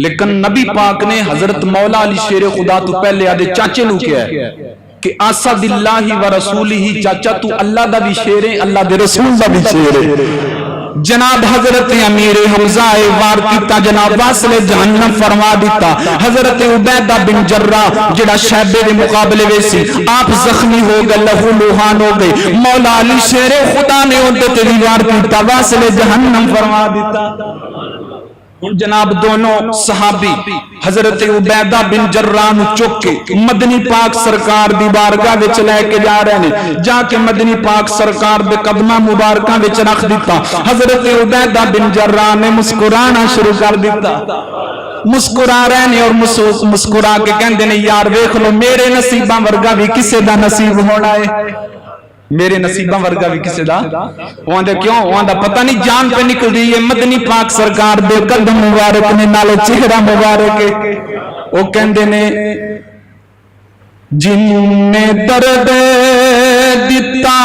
لیکن نبی پاک نے حضرت مولا علی شیر خدا تو پہلے آدھے چاچے نو کیا ہے کہ اسد اللہ و رسولہ. چاچا تو اللہ دا بھی شیر ہے, اللہ دے رسول دا بھی شیر ہے. جناب حضرت امیر حمزہ وار کیتا, جناب واصل جہنم فرما دیتا. حضرت عبیدہ بن جراح جڑا شیبے دے مقابلے ویسی آپ زخمی ہو گئے, لہو لوہان ہو گئے. مولا علی شیر خدا نے اندر تے وار کیتا, واصل جہنم فرما دیتا. جناب دونوں صحابی حضرت عبیدہ بن جراح نو چک کے مدنی پاک سرکار دی بارگاہ وچ لے کے جا رہے ہیں. جا کے مدنی پاک سرکار دے قدماں مبارکاں وچ رکھ دیتا. حضرت عبیدہ بن جراح نے مسکرانا شروع کر دیتا. مسکرا رہے ہیں اور مسکرا کے کہندے نے یار ویکھ لو میرے نصیباں ورگا بھی کسے دا نصیب ہونا ہے. میرے نصیبہ ورگا بھی کسے دا وہاں دے کیوں وہاں دا پتہ نہیں جان پہ نکل دی. یہ مدنی پاک سرکار دے قدم مبارک نے نالے چہرہ مبارک او کہندے نے جن نے درد دیتا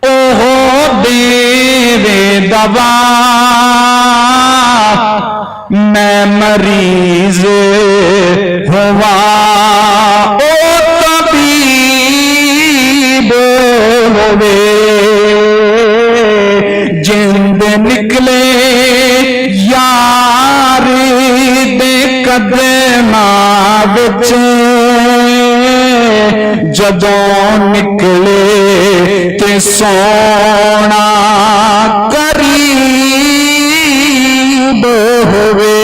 اوہ دے دوا میں مریض ہوا جند نکلے یار دے قدماں وچ جدوں نکلے تے سونا قریب ہوئے.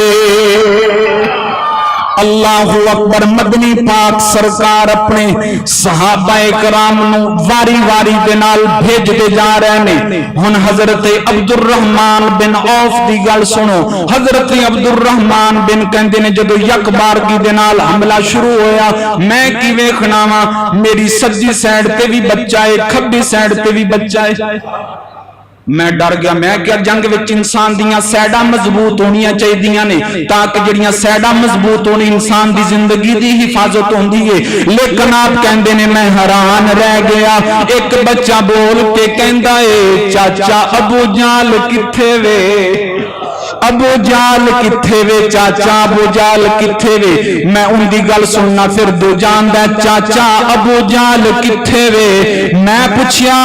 اللہ اکبر. مدنی پاک سرکار اپنے صحابہ کرام نو واری واری دے نال بھیج دے جا رہے ہیں. ہن حضرت عبد الرحمن بن عوف دی گل سنو. حضرت عبد الرحمن بن کہندے نے جدو یک بارگی دے نال حملہ شروع ہویا میں کی ویکھنا وا میری سجی سائیڈ تے بھی بچہ ہے کھبی سائیڈ تے بھی بچہ ہے. میں ڈر گیا. میں کیا جنگ وچ انسان دیاں سیڈاں مضبوط ہونیاں چاہیدیاں نے تاکہ جڑیاں سیڈاں مضبوط ہونی انسان دی زندگی دی حفاظت ہوندی ہے. لیکن آپ کہندے نے میں حیران رہ گیا. ایک بچہ بول کے کہندا ہے چاچا ابو جال کتھے وے, ابو جال کتھے وے, چاچا ابو جال کتھے وے. میں ان دی گل سننا پھر دو جاندا چاچا ابو جال کتھے وے. میں پوچھیا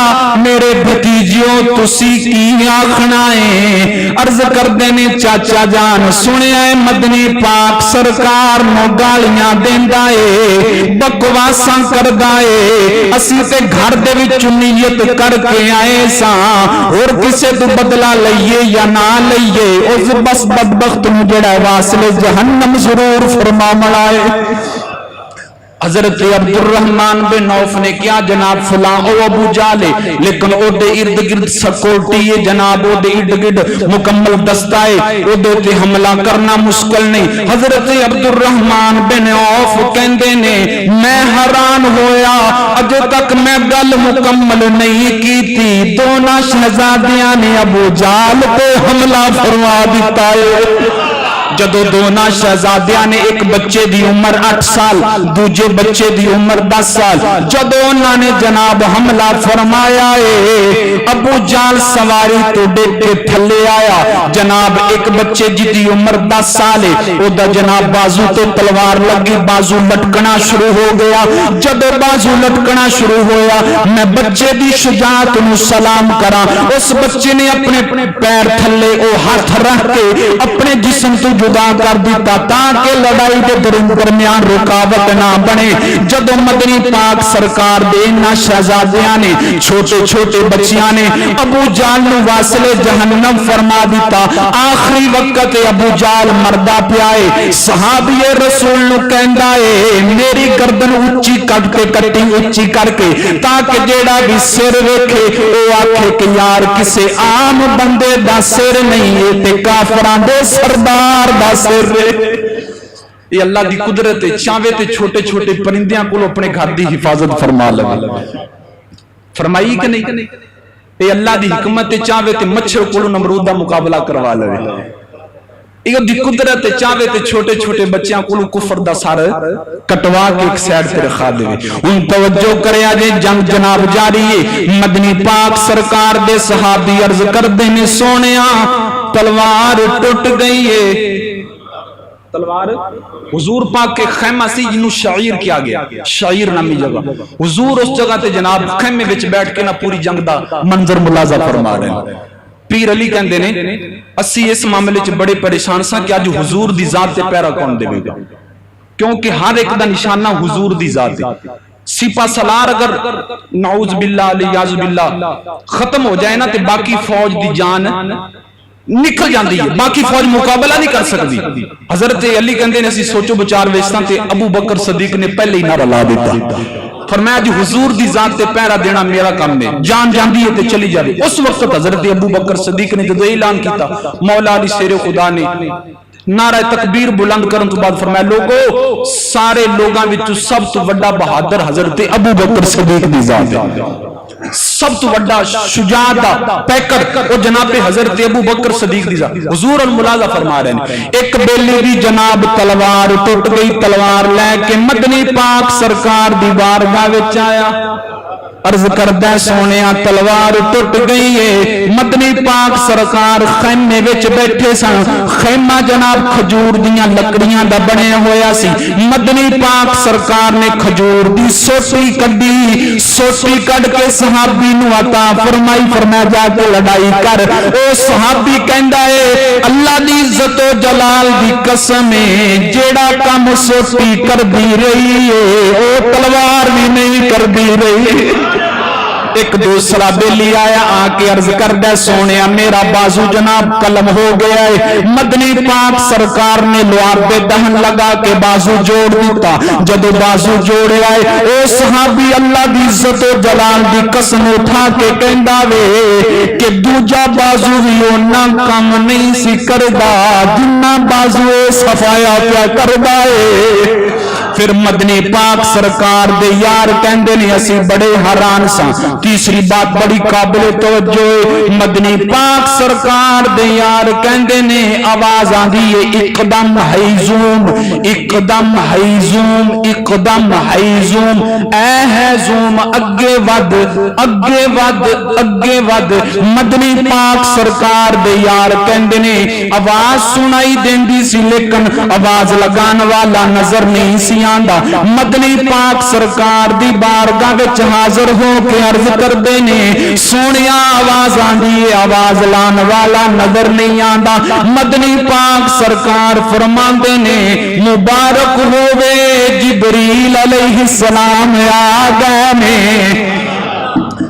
میرے بھتیجیو تسی کی آکھنا ہے؟ عرض کردے نے چاچا جان سنیا ہے مدنی پاک سرکار نو گالیاں دیندا ہے بکواساں کردا ہے. اسی تے گھر دے وچ نیت کر کے آئے ساں اور کسے تو بدلہ لئیے یا نہ لئیے اس بس بدبخت نو جڑا واصل جہنم ضرور فرما ملائے. حضرت عبد الرحمن بن عوف نے کیا جناب فلاں او ابو جال ہے لیکن او دے ارد گرد سکورٹی ہے جناب, او دے ارد گرد مکمل دستہ ہے, او دے تے حملہ کرنا مشکل نہیں. حضرت عبد الرحمن بن عوف کہندے نے میں حیران ہویا اجے تک میں گل مکمل نہیں کیتی دونوں شہزادیاں نے ابو جال پہ حملہ فرما دیتا ہے. جدو دونا شہزادیاں نے ایک بچے دی عمر 8 سال دوجے بچے دی عمر 10 سال جدو انہوں نے جناب حملہ فرمایا ہے ابو جال سواری تو ڈگ کے تھلے آیا جناب ایک بچے جی دی عمر 10 سال ہے او دا جناب بازو تے تلوار لگی بازو لٹکنا شروع ہو گیا جدو بازو لٹکنا شروع ہویا میں بچے دی شجاعت نو سلام کرا اس بچے نے اپنے پیر تھلے او ہاتھ رکھ کے اپنے جسم تو جدا کر دیتا تاکہ لڑائی دے درمیان رکاوٹ نہ بنے جدو مدنی پاک سرکار دے نہ شہزادیاں نے چھوٹے چھوٹے بچیاں نے ابو جال نو واصل جہنم فرما دیتا آخری وقت ابو جال مردہ پیائے صحابی رسول نو کہندا ہے میری گردن اونچی کٹ کے کٹی اونچی کر کے تاکہ جیڑا بھی سر ویکھے او آکھے کہ یار کسے عام بندے دا سر نہیں ہے تے کافراں دے سردار دا سر ہے یہ اللہ دی قدرت ہے چاہے تے چھوٹے چھوٹے پرندیاں کو اپنے گھر دی حفاظت فرما لے فرمائی کہ نہیں یہ اللہ دی حکمت ہے چاہے تے مچھر کو نمرود دا مقابلہ کروا لے یہ دی قدرت چاہے تے چھوٹے چھوٹے بچیاں کو کفر دا سار کٹوا کے ایک سیڈ پہ رکھا دے ان توجہ کرے آجے جنگ جناب جاری ہے مدنی پاک سرکار دے صحابی عرض کر دینے سونیا تلوار ٹوٹ گئی ہے تلوار حضور پاک کے خیمہ سی جنہوں شعیر کیا گیا شعیر نامی جگہ حضور اس جگہ تے جناب خیمے وچ بیٹھ کے نہ پوری جنگ دا منظر ملازہ فرما رہے ہیں پیر علی کہندے نے اسی اس معاملے چ بڑے پریشان سا کہ اج حضور دی ذات تے پیرا کون دے گا کیونکہ ہر ایک دا نشانہ حضور دی ذات ہے سپہ سالار اگر نعوذ باللہ علیاذ باللہ ختم ہو جائے نا تے باقی فوج دی جان نکل جاندی ہے باقی فوج مقابلہ نہیں کر سکتی حضرت علی کہندے نے اسی سوچو بچار ویساں تے ابو بکر صدیق نے پہلے ہی نعرہ لا دیتا فرمایا جی حضور دی ذات تے پہرا دینا میرا کام ہے جان جاندی ہے تے چلی جاوے اس وقت حضرت ابو بکر صدیق نے جدو اعلان کیتا مولا علی شیر خدا نے نعرہ تکبیر بلند کرن تو بعد فرمایا لوگو سارے لوگاں وچوں سب تو بڑا بہادر حضرت ابو بکر صدیق دی ذات ہے سب تو بڑا شجاع دا پیکر اور جناب حضرت ابو بکر صدیق دی ذات حضور الملازہ فرما رہے ہیں ایک بیلی دی جناب تلوار ٹوٹ گئی تلوار لے کے مدنی پاک سرکار دی بارگاہ وچ آیا عرض کردہ سونیا تلوار ٹوٹ گئی ہے مدنی پاک سرکار خیمے وچ بیٹھے سن خیمہ جناب کھجور دیاں لکڑیاں دا بنے ہویا سی مدنی پاک سرکار نے کھجور دی سوٹی کڈی سوٹی کڈ کے صحابی نو عطا فرمائی فرمایا جا کے لڑائی کر او صحابی کہندا ہے اللہ دی عزت و جلال دی قسم ہے جیڑا کام سوٹی کر دی رہی ہے او تلوار بھی نہیں کر دی رہی ایک دوسرا بیلی آیا آکے عرض کردہ سونیا میرا بازو جناب قلم ہو گیا ہے مدنی پاک سرکار نے لوار پہ دہن لگا کے بازو جوڑ دیتا جدو بازو جوڑے آئے او صحابی اللہ دی عزت و جلال دی قسم اٹھا کے کہندا وے کہ دوجا بازو بھی اونا کم نہیں سی کردہ جنہ بازو صفایا پیا کردہ ہے پھر مدنی پاک سرکار دے یار کہندے نے اسی بڑے حیران سا تیسری بات بڑی قابل توجہ مدنی پاک سرکار دے یار کہندے نے آواز آندی ہے اقدم حیزوم اقدم حیزوم اقدم حیزوم اے حیزوم اگے ود اگے ود اگے ود مدنی پاک سرکار دے یار کہندے نے آواز سنائی دیندی سی لیکن آواز لگان والا نظر نہیں سی آندا مدنی پاک سرکار دی بارگاہ وچ حاضر ہو کے عرض کردے نے سونیا آواز آندی ہے آواز لان والا نظر نہیں آندا مدنی پاک سرکار فرماندے نے مبارک ہووے جبریل علیہ السلام آ گئے نے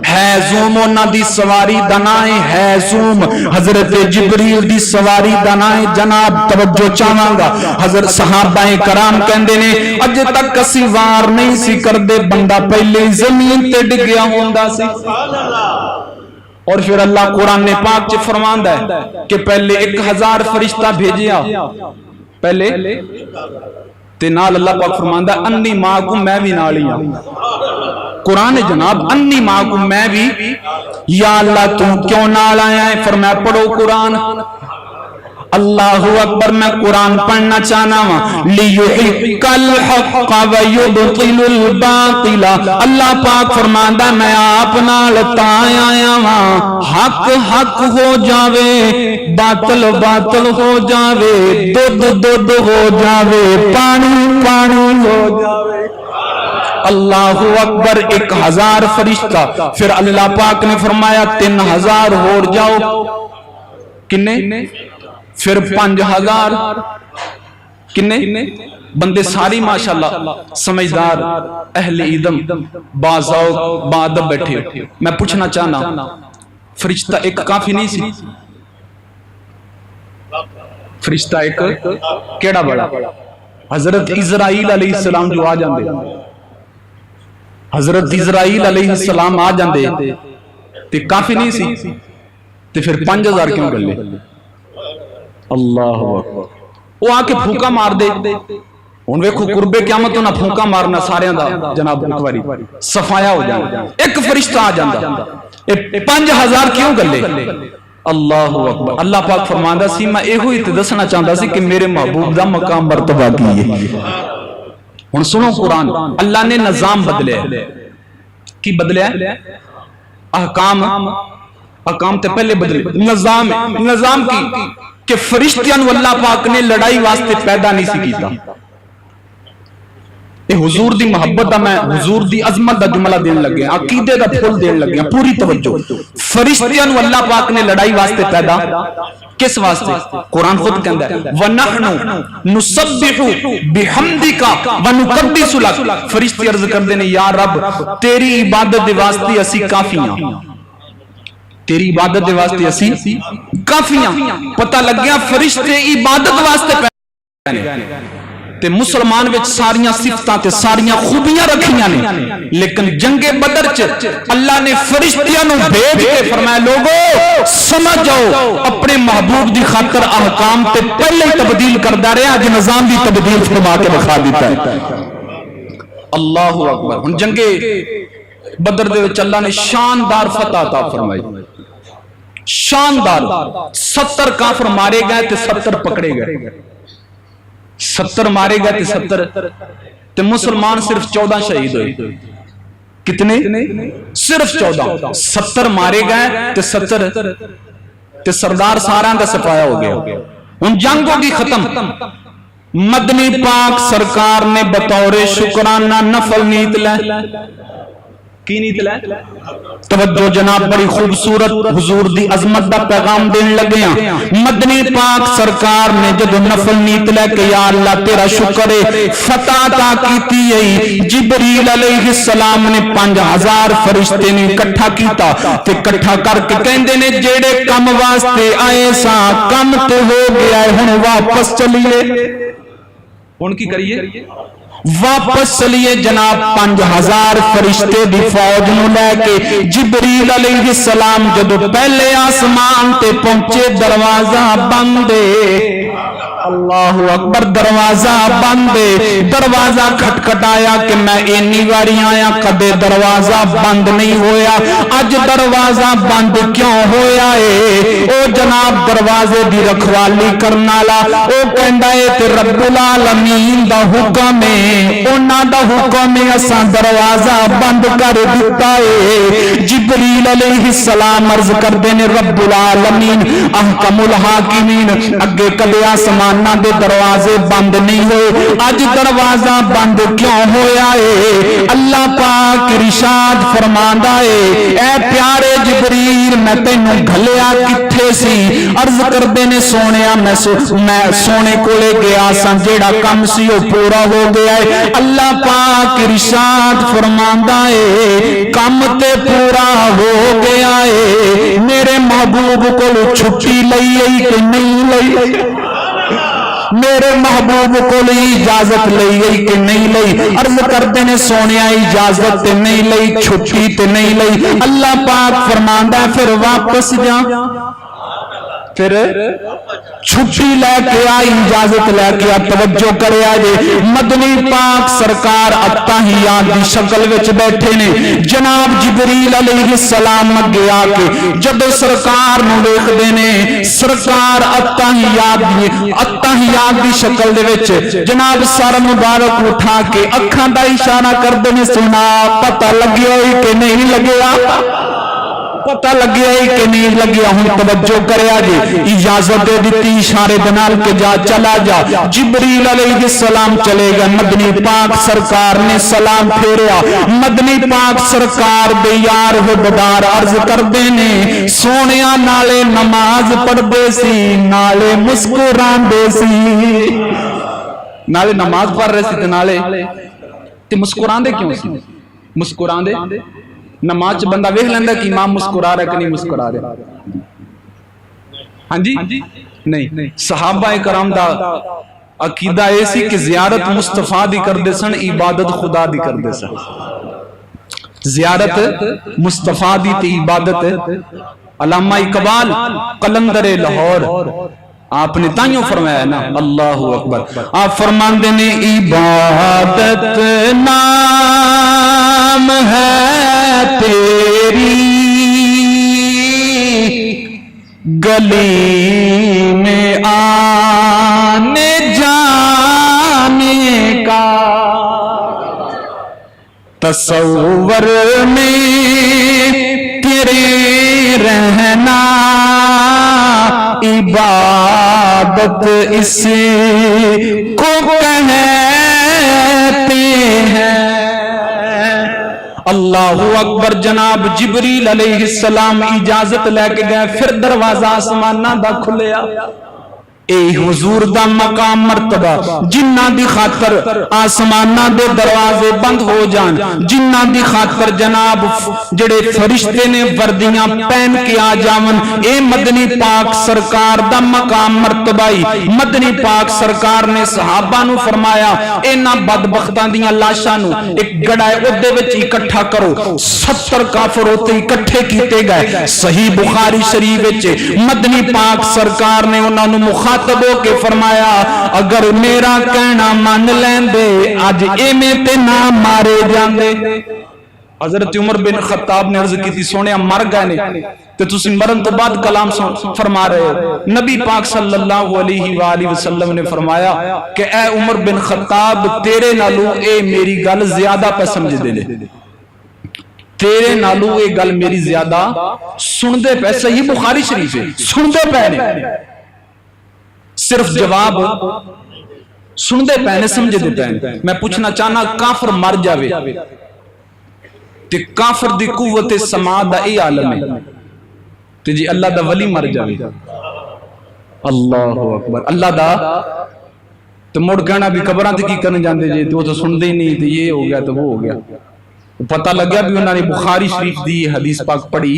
حیزوم انہاں دی سواری دنائے حیزوم حضرت جبریل دی سواری دنائے جناب توجہ چاہاں گا حضرت صحابہ کرام کہندے نے اج تک اسی وار نہیں سی کردے بندہ پہلے زمین تے ڈگیا ہوندا سی اور پھر اللہ قرآن نے پاک چ فرماندا ہے کہ پہلے 1000 فرشتہ بھیجیا پہلے تے نال اللہ پاک فرماندا انی معکم میں بھی نال ہی ہوں قرآن جناب انی معکم میں بھی یا اللہ تو کیوں نال آیا ہے فرمایا پڑھو قرآن اللہ اکبر. میں قرآن پڑھنا چاہنا ہوں. لیحق الحق ویبطل الباطل. اللہ پاک فرماندا میں آپ نال تاں آیا ہاں حق حق ہو جاوے, باطل باطل ہو جاوے, دودھ دودھ ہو جاوے, پانی پانی ہو جاوے. اللہ اکبر. 1000 فرشتہ. پھر اللہ پاک نے فرمایا 3000 ہو جاؤ. کنے؟ پھر 5000. کنے بندے ساری ماشاءاللہ سمجھدار اہل علم باذوق باادب بیٹھے. میں پوچھنا چاہنا فرشتہ ایک کافی نہیں سی؟ فرشتہ ایک کیڑا بڑا؟ حضرت اسرائیل علیہ السلام جو آ جاندے, حضرت اسرائیل علیہ السلام آ جاندے تے کافی نہیں سی تے پھر 5000 کیوں کر لے؟ اللہ اکبر. وہ آ کے پھونکا مار دے. ہن ویکھو قربے قیامت نہ پھونکا مارنا سارے دا جناب ایک واری صفایا ہو جانا. ایک فرشتہ آ جاندا, 5000 کیوں کر لے؟ اللہ اکبر. اللہ پاک فرماندا سی میں ایہو ہی تے دسنا چاہندا سی کہ میرے محبوب دا مقام مرتبہ کی ہے. ہن سنو قرآن. اللہ نے نظام بدلیا. کی بدلیا؟ احکام. احکام تے پہلے بدلے. نظام نظام کی کہ فرشتیاں نو اللہ پاک نے لڑائی واسطے پیدا نہیں سی کیتا. اے حضور دی محبت دا میں حضور دی عظمت دا جملہ دین لگے, عقیدے دا پھول دین لگے. پوری توجہ. فرشتیاں نو اللہ پاک نے لڑائی واسطے پیدا کس واسطے؟ قرآن خود کہندا ہے وَنَحْنُ نُسَبِّحُ بِحَمْدِكَ وَنُقَدِّسُ لَكَ. فرشتے عرض کردے نے یا رب تیری عبادت دے واسطے اسی کافی ہاں, تیری عبادت دے واسطے اسی کافی ہاں. پتہ لگ گیا فرشتے عبادت واسطے پیدا تے مسلمان وچ ساریاں صفتاں تے ساریاں خوبیاں رکھیاں نے, لیکن جنگ بدر چ اللہ نے فرشتیاں نو بھیج کے فرمایا لوگو سمجھ جاؤ اپنے محبوب دی خاطر احکام تے پہلے تبدیل کردا رہیا, اج نظام دی تبدیل فرما کے دکھا دیتا ہے. اللہ اکبر. ہن جنگ بدر دے وچ اللہ نے شاندار فتح عطا فرمائی. شاندار 70 کافر مارے گئے تے 70 پکڑے گئے. 70 مارے گئے تے 70 تے مسلمان صرف 14 شہید ہوئے. کتنے؟ صرف 14. 70 مارے گئے تے 70 تے سردار ساراں دا سفایا ہو گیا. ان جنگ ہوگی ختم. مدنی پاک سرکار نے بطور شکرانہ نفل نیت لے. کی نیت لے؟ توجہ جناب بڑی خوبصورت حضور دی عظمت دا پیغام دین لگے ہیں. مدنی پاک سرکار نے جب نفل نیت لے کہ یا اللہ تیرا شکر ہے فتح عطا کیتی ہے. جبریل علیہ السلام نے 5000 فرشتے نے اکٹھا کیتا تے اکٹھا کر کے کہندے نے جیڑے کم واسطے آئے سا کم تے ہو گیا ہے, ہن واپس چلیے. ہن کی کریے؟ واپس چلیے جناب. 5000 فرشتے دی فوج نو لے کے جبریل علیہ السلام جدو پہلے آسمان تے پہنچے دروازہ بند. اللہ اکبر. دروازہ بند. دروازہ کھٹکھٹایا کہ میں اینی واری آیا کدے دروازہ بند نہیں ہویا, اج دروازہ بند کیوں ہویا ہے؟ او جناب دروازے دی رکھوالی کرن والا او کہندا ہے تے رب العالمین دا حکم ہے, انہاں دا حکم ہے اساں دروازہ بند کر دتا ہے. جبریل علیہ السلام عرض کردے نے رب العالمین احکم الحاکمین اگے کدے آسمان دے دروازے بند نہیں ہوئے, اج دروازہ بند کیوں ہویا ہے؟ اللہ پاک ارشاد فرماندا ہے اے پیارے جبریل میں تینوں گھلیا کتھے سی؟ عرض کردے نے سونیا میں سونے کولے گیا سا, جیڑا کم سی او پورا ہو گیا ہے. اللہ پاک ارشاد فرماندا ہے کم تے پورا ہو گیا ہے, میرے محبوب کو چھٹی لئی کہ نہیں لئی؟ میرے محبوب کو اجازت لئی گئی کہ نہیں لئی؟ عرض کردے نے سونیا اجازت تے نہیں لئی, چھٹی تے نہیں لئی. اللہ پاک فرماندا ہے پھر واپس جا. پھر چھٹی لے کے آئی اجازت لے کے آ توجہ کرے آجے مدنی پاک سرکار اتحیات دی شکل وچ بیٹھے نے جناب جبریل علیہ السلام اگے آ کے جب سرکار نو ویکھدے نے سرکار اتحیات دی شکل دے وچ جناب سر مبارک اٹھا کے اکھاں دا اشارہ کردے نے سنا پتہ لگیا کہ نہیں لگیا پتہ لگیا کہ نہیں لگیا ہوں توجہ کریا جی اجازت دے دیتی اشارے بنال کے جا چلا جا جبریل علیہ السلام چلے گا مدنی پاک سرکار نے سلام پھیریا مدنی پاک سرکار دے یار حبدار عرض کر دینے سونیا نالے نماز پڑھ دے سی نالے مسکران دے سی نالے نماز پڑھ رہے سی تے مسکران دے کیوں سی مسکران دے نماز بندہ ویکھ لیندا کہ امام مسکرا رہا کہ نہیں مسکرا رہا ہاں جی نہیں صحابہ کرام دا عقیدہ ایسی کہ زیارت مصطفیٰ دی کر دے سن عبادت خدا دی کر دے سن زیارت مصطفیٰ دی تی عبادت علامہ اقبال قلندر لاہور آپ نے تائیوں فرمایا نا اللہ اکبر آپ فرماندے نے عبادت نام ہے تیری گلی میں آنے جانے کا تصور میں تیرے رہنا عبادت اس کو کہتے ہیں اللہ اکبر جناب جبریل علیہ السلام اجازت لے کے گئے پھر دروازہ آسمانہ دا کھلیا اے حضور دا مقام مرتبہ جنہ دی خاطر آسمانہ دے دروازے بند ہو جان جنہ دی خاطر جناب جڑے فرشتے نے وردیاں پہن کے آ جاون اے مدنی پاک سرکار دا مقام مرتبہ مدنی پاک سرکار نے صحابہ نو فرمایا اینا بدبختاں دیاں لاشاں نو ایک گڑائے اودے وچ اکٹھا کرو 70 کافر ہوتے اکٹھے کیتے گئے صحیح بخاری شریف وچ مدنی پاک سرکار نے انہاں نو مخاطب ہو کے فرمایا اگر میرا کہنا مان لیندے آج ایمیں تے نہ مارے جاندے حضرت عمر بن خطاب نے عرض کی تھی سونے مر گئے نے تو تسی مرن تو بعد کلام فرما رہے ہو نبی پاک صلی اللہ علیہ وآلہ وسلم نے فرمایا کہ اے عمر بن خطاب تیرے نالو اے میری گل زیادہ پہ سمجھ دے لے تیرے نالو اے گل میری زیادہ سن دے پہ صحیح بخاری شریف ہے سن دے پہ نے صرف جواب سن دے پہنے سمجھے دے پہنے میں پوچھنا چاہنا کافر مر جاوے تے کافر دی قوت سما دا اے عالم ہے تے جی اللہ دا ولی مر جاوے اللہ اکبر اللہ دا تو موڑ کہنا بھی قبران تے کی کرنے جاندے جے تو سن دے نہیں تے یہ ہو گیا تو وہ ہو گیا پتہ لگ گیا بھی انہوں نے بخاری شریف دی حدیث پاک پڑھی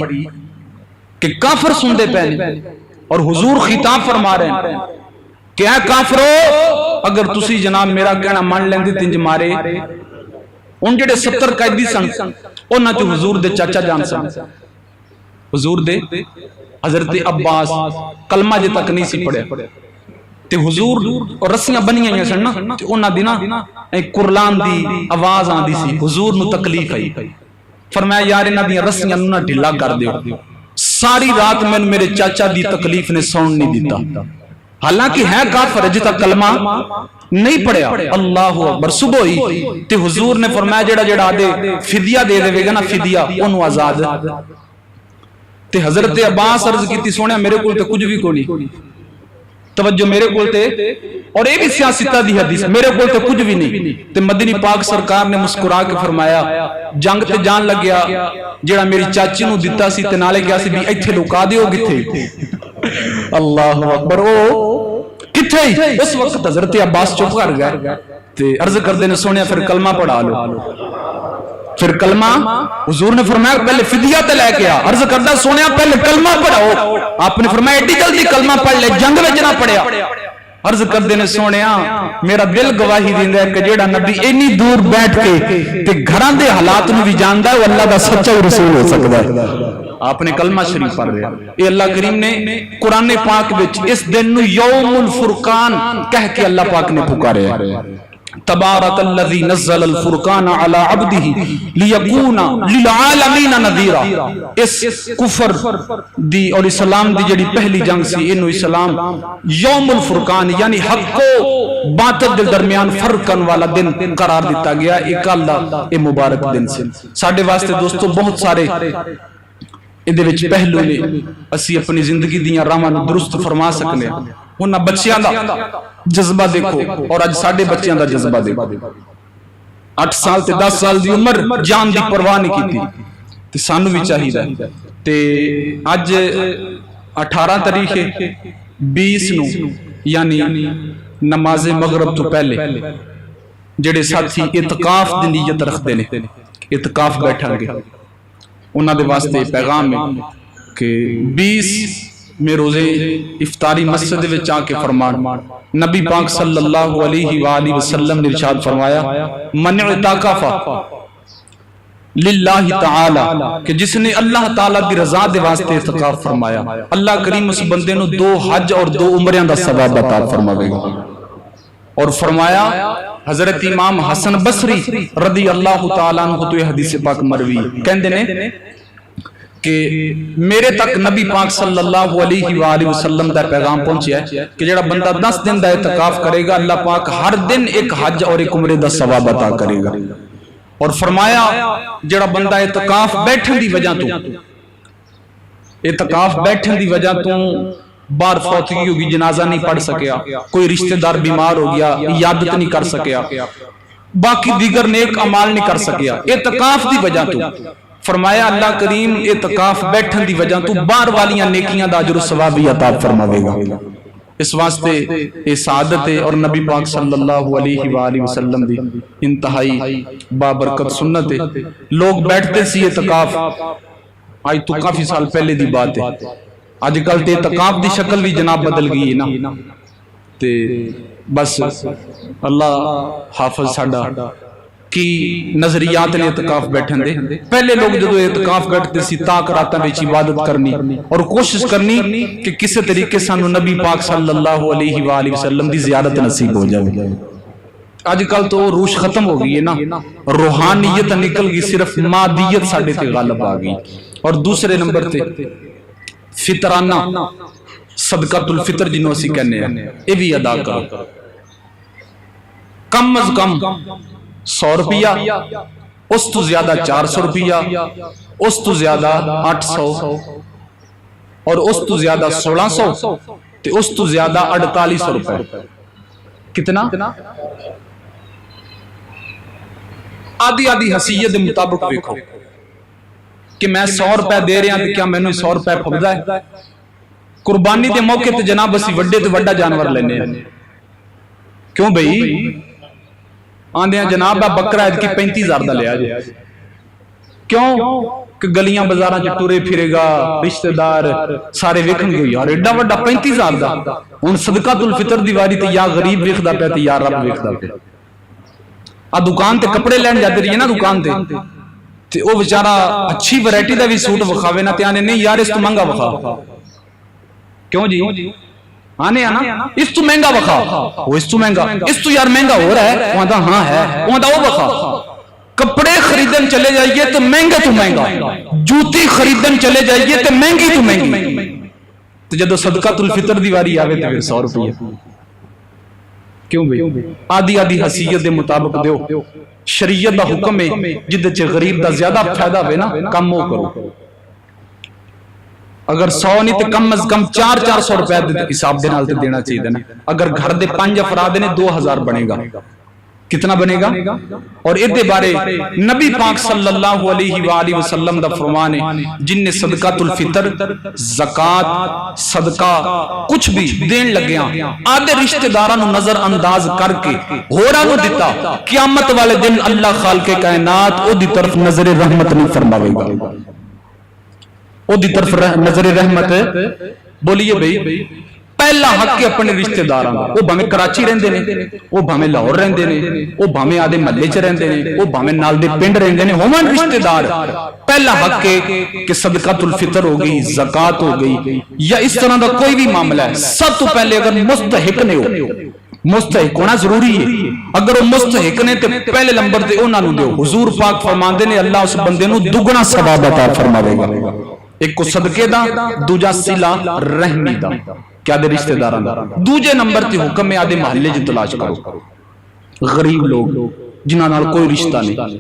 کہ کافر سن دے پہنے اور حضور خطاب فرما رہے ہیں کہ اے کافرو اگر تسی جناب میرا کہنا مان لیندے تنج مارے ان جڑے 70 قیدی سن انہاں چ حضور دے چاچا جان سن حضور دے حضرت عباس کلمہ جے تک نہیں سی پڑھے تے حضور اور رسیاں بنیاں ہیں سن نا تے انہاں دی نا قرآن دی آواز آندی سی حضور نو تکلیف آئی فرمایا یار انہاں دی رسیاں نو نہ ڈھیلا کر دیو ساری رات میں میرے چاچا دی تکلیف نے سون نہیں دیتا حالانکہ ہے کافر جتا کلمہ نہیں پڑھیا اللہ اکبر صبح ہی تے حضور نے فرمایا جڑا جڑا دے فدیہ دے دے گا نا فدیہ انہوں آزاد تے حضرت عباس عرض کی تھی سونے میرے کول تے کچھ بھی کو نہیں توجہ میرے کول تے اور اے بھی سیاستہ دی حدیث میرے کول تے کچھ بھی نہیں تے مدنی پاک سرکار نے مسکرا کے فرمایا جنگ تے جان لگ گیا جڑا میری چاچی نو دیتا سی تے نالے گیا سی بھی ایتھے لوکا دیو گتھے اللہ اکبر او کتھے اس وقت حضرت عباس چپ کر گئے تے عرض کر دینے سونے پھر کلمہ پڑھا لو پھر کلمہ حضور نے فرمایا پہلے فدیہ تے لے کے آ عرض کردہ سونے پہلے کلمہ پڑھاؤ آپ نے فرمایا ایڈی جلدی کلمہ پڑھ لے جنگ میں جنا پڑھیا عرض کر دینے سونے میرا دل گواہی دیندہ ہے کہ جیڑا نبی اینی دور بیٹھ کے تے گھران دے حالات میں بھی جاندہ ہے وہ اللہ دا سچا رسول ہو سکتا ہے آپ نے کلمہ شریف پڑھ رہا یہ اللہ کریم نے قرآن پاک وچ اس دن نو یوم الفرقان کہہ کے اللہ پاک نے پکارے تبارک الذی نزل الفرقان علی عبدہ لیکون للعالمین نذیرا اس کفر دی اور اسلام دی جڑی پہلی جنگ سی انو اسلام یوم الفرقان یعنی حق و باطل دے درمیان فرق کرنے والا دن قرار دیتا گیا ایک اللہ اے مبارک دن سے ساڈے واسطے دوستو بہت سارے ادھے وچ پہلو نے اسی اپنی زندگی دیاں راہاں نوں درست فرما سکنے انہاں بچیاں دا جذبہ دیکھو اور اج ساڈے بچیاں دا جذبہ دیکھو 8 سال تے 10 سال دی عمر جان دی پرواہ نہیں کیتی تے سانو بھی چاہیدا تے اج 18 تاریخ 20 نو یعنی نماز مغرب تو پہلے جڑے ساتھی اعتکاف دی نیت رکھدے نے اعتکاف بیٹھن گے انہاں دے واسطے پیغام ہے کہ 20 میں روزے افطاری مسجد وچ آ کے فرمان نبی پاک صلی اللہ علیہ وآلہ وسلم نے ارشاد فرمایا من اعتکف للہ تعالی کہ جس نے اللہ تعالی کی رضا دے واسطے اعتکاف فرمایا اللہ کریم اس بندے نو 2 حج اور 2 عمریاں دا ثواب عطا فرماوے گا اور فرمایا حضرت امام حسن بصری رضی اللہ تعالیٰ عنہ تو یہ حدیث پاک مروی کہندے نے کہ میرے تک نبی پاک صلی اللہ علیہ وآلہ وسلم دا پیغام پہنچیا ہے کہ جڑا بندہ 10 دن دا اعتکاف کرے گا اللہ پاک ہر دن ایک حج اور ایک عمرے دا ثواب عطا کرے گا اور فرمایا جڑا بندہ اعتکاف بیٹھن دی وجہ تو اعتکاف بیٹھن دی وجہ تو بار فوتگی ہوگی جنازہ نہیں پڑھ سکیا کوئی رشتہ دار بیمار ہو گیا عیادت نہیں کر سکیا باقی دیگر نیک اعمال نہیں کر سکیا اعتکاف دی وجہ تو فرمایا اللہ کریم اعتکاف بیٹھن دی وجہ تو بار والیاں نیکیاں دا اجر و ثواب بھی عطا فرماوے گا اس واسطے یہ سعادت ہے اور نبی پاک صلی اللہ علیہ وآلہ وسلم دی انتہائی بابرکت سنت ہے لوگ بیٹھتے سی اعتکاف آج تو کافی سال پہلے دی بات ہے آج کل تے اعتکاف دی شکل بھی جناب بدل گئی ہے نا تے بس اللہ حافظ ساڈا کی نظریات نے اعتکاف بیٹھن دے پہلے لوگ جدو اعتکاف بیٹھتے سی تاک راتاں وچ عبادت کرنی اور کوشش کرنی کہ کسی طریقے سانو نبی پاک صلی اللہ علیہ وآلہ وسلم دی زیارت نصیب ہو جائے آج کل تو روش ختم ہو گئی ہے نا روحانیت نکل گئی صرف مادیت ساڈے تے غالب آ گئی اور دوسرے نمبر تے فطرانہ صدقۃ الفطر جنوں اسی کہنے ہیں یہ بھی ادا کرو کم از کم 100 روپیہ اس تو زیادہ 400 روپیہ اس تو زیادہ 800 اور اس تو زیادہ 1600 تے اس تو زیادہ 4800 روپے کتنا آدھی آدھی حیثیت دے مطابق دیکھو کہ میں 100 روپے دے رہا ہوں کیا میں نے 100 روپے پھگدا ہے قربانی دے موقع تے جناب اسی وڈے تے وڈا جانور لینے ہیں کیوں بھئی آندھے ہیں جناب بکرا ہے کہ 35,000 دا لیا جائے کیوں کہ گلیاں بازاراں چ ٹرے پھرے گا رشتہ دار سارے ویکھن گے یار ایڈا وڈا 35,000 دا ہن صدقۃ الفطر دی واری تے یا غریب ویکھدا پیا تے یا رب ویکھدا پیا آ دکان تے کپڑے لین جاتے رہی ہے نا دکان تے او بیچارہ اچھی ویرائٹی دا بھی سوٹ وکھاوے نا تے آنے نہیں یار اس تو مہنگا وکھا کیوں جی آنے آنا اس تو مہنگا وکھا وہ اس تو مہنگا اس تو یار مہنگا ہو رہا ہے وہاں دا ہاں ہے وہاں دا وہ وکھا کپڑے خریدن چلے جائیے تو مہنگا تو مہنگا جوتی خریدن چلے جائیے تو مہنگی تو مہنگی تو جدو صدقۃ الفطر دی واری آوے تو 100 روپیہ کیوں بھئی آدھی آدھی حیثیت دے مطابق دیو شریعت دا حکم ہے جدے چے غریب دا زیادہ فائدہ ہوئے نا کم ہو کرو اگر 100 نہیں تو کم از کم 400 روپے حساب دے نال تے دینا چاہیے دینا اگر گھر دے 5 افراد نے 2000 بنے گا کتنا بنے گا اور ادھے بارے نبی پاک صلی اللہ علیہ وآلہ وسلم دا فرمان ہے جن نے صدقۃ الفطر زکاة صدقہ کچھ بھی دین لگیاں آدھے رشتہ داراں نو نظر انداز کر کے ہوراں نو دیتا قیامت والے دن اللہ خالق کائنات او دی طرف نظر رحمت نہیں فرماوے گا او دی طرف نظر رحمت بولیے بھئی پہلا حق ہے اپنے رشتے داراں دا، وہ بھاویں کراچی رہندے نے، وہ بھاویں لاہور رہندے نے، وہ بھاویں آدھے محلے چ رہندے نے، وہ بھاویں نال دے پنڈ رہندے نے، ہون رشتے دار، پہلا حق ہے کہ صدقۃ الفطر ہو گئی، زکوٰۃ ہو گئی یا اس طرح دا کوئی بھی معاملہ ہے، سب تو پہلے اگر مستحق نے ہو، مستحق ہونا ضروری ہے، اگر وہ مستحق نے تو پہلے نمبر تے انہاں نوں دیو۔ حضور پاک فرماندے نے اللہ اس بندے نوں دگنا ثواب عطا فرماوے گا، ایک کو صدقے دا، دوجا صلہ رحمی دا، کیا دے رشتہ داراں دا، دوجے نمبر تے حکم ہے آدھے محلے چ تلاش کرو، غریب لوگ جنہاں نال کوئی رشتہ نہیں،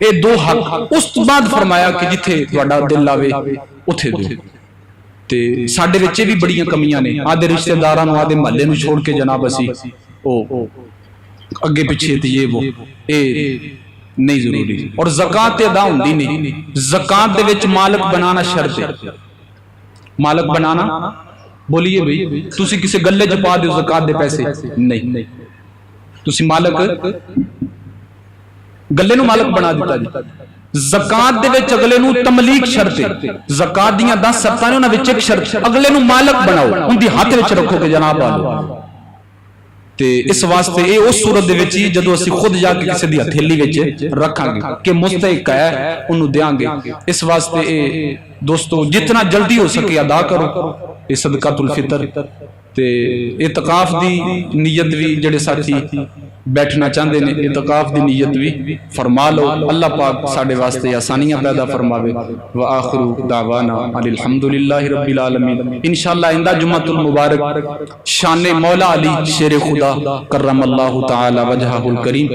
اے دو حق۔ اس بعد فرمایا کہ جتھے تہاڈا دل آوے اوتھے دیو۔ تے ساڈے وچ بھی بڑیاں کمیاں نے، آدھے رشتہ داراں نوں آدھے محلے نوں چھوڑ کے جناب اسی او اگے پیچھے تے یہ وہ اے نہیں ضروری، اور زکوٰۃ ادا ہوندی نہیں، زکوٰۃ دے وچ مالک بنانا شرط ہے، مالک بنانا، بولیے بھئی تسی کسے گلے چ پا دیو زکوٰۃ دے پیسے نہیں، تسی مالک گلے نو مالک بنا دیتا جی۔ زکوٰۃ دے وچ اگلے نو تملیک شرط ہے، زکوٰۃ دیاں 10 شرطاں نے انہاں وچ ایک شرط اگلے نو مالک بناؤ، ان دی ہاتھ وچ رکھو کہ جناب آ لو۔ تے اس واسطے اے اس صورت دے وچ جدوں اسی خود جا کے کسی دی ہتھیلی وچ رکھاں گے کہ مستحق ہے انہوں دیاں گے، اس واسطے اے دوستو جتنا جلدی ہو سکے ادا کرو اے صدقۃ الفطر۔ تے اعتکاف دی نیت بھی جڑے ساتھی بیٹھنا چاہندے نے اعتکاف دی نیت بھی فرما لو، اللہ پاک ساڈے واسطے آسانیاں پیدا فرماوے۔ وآخر دعوانا الحمدللہ رب العالمین۔ انشاءاللہ آئندہ جمعۃ المبارک شان مولا علی شیر خدا کرم اللہ تعالی وجہہ الکریم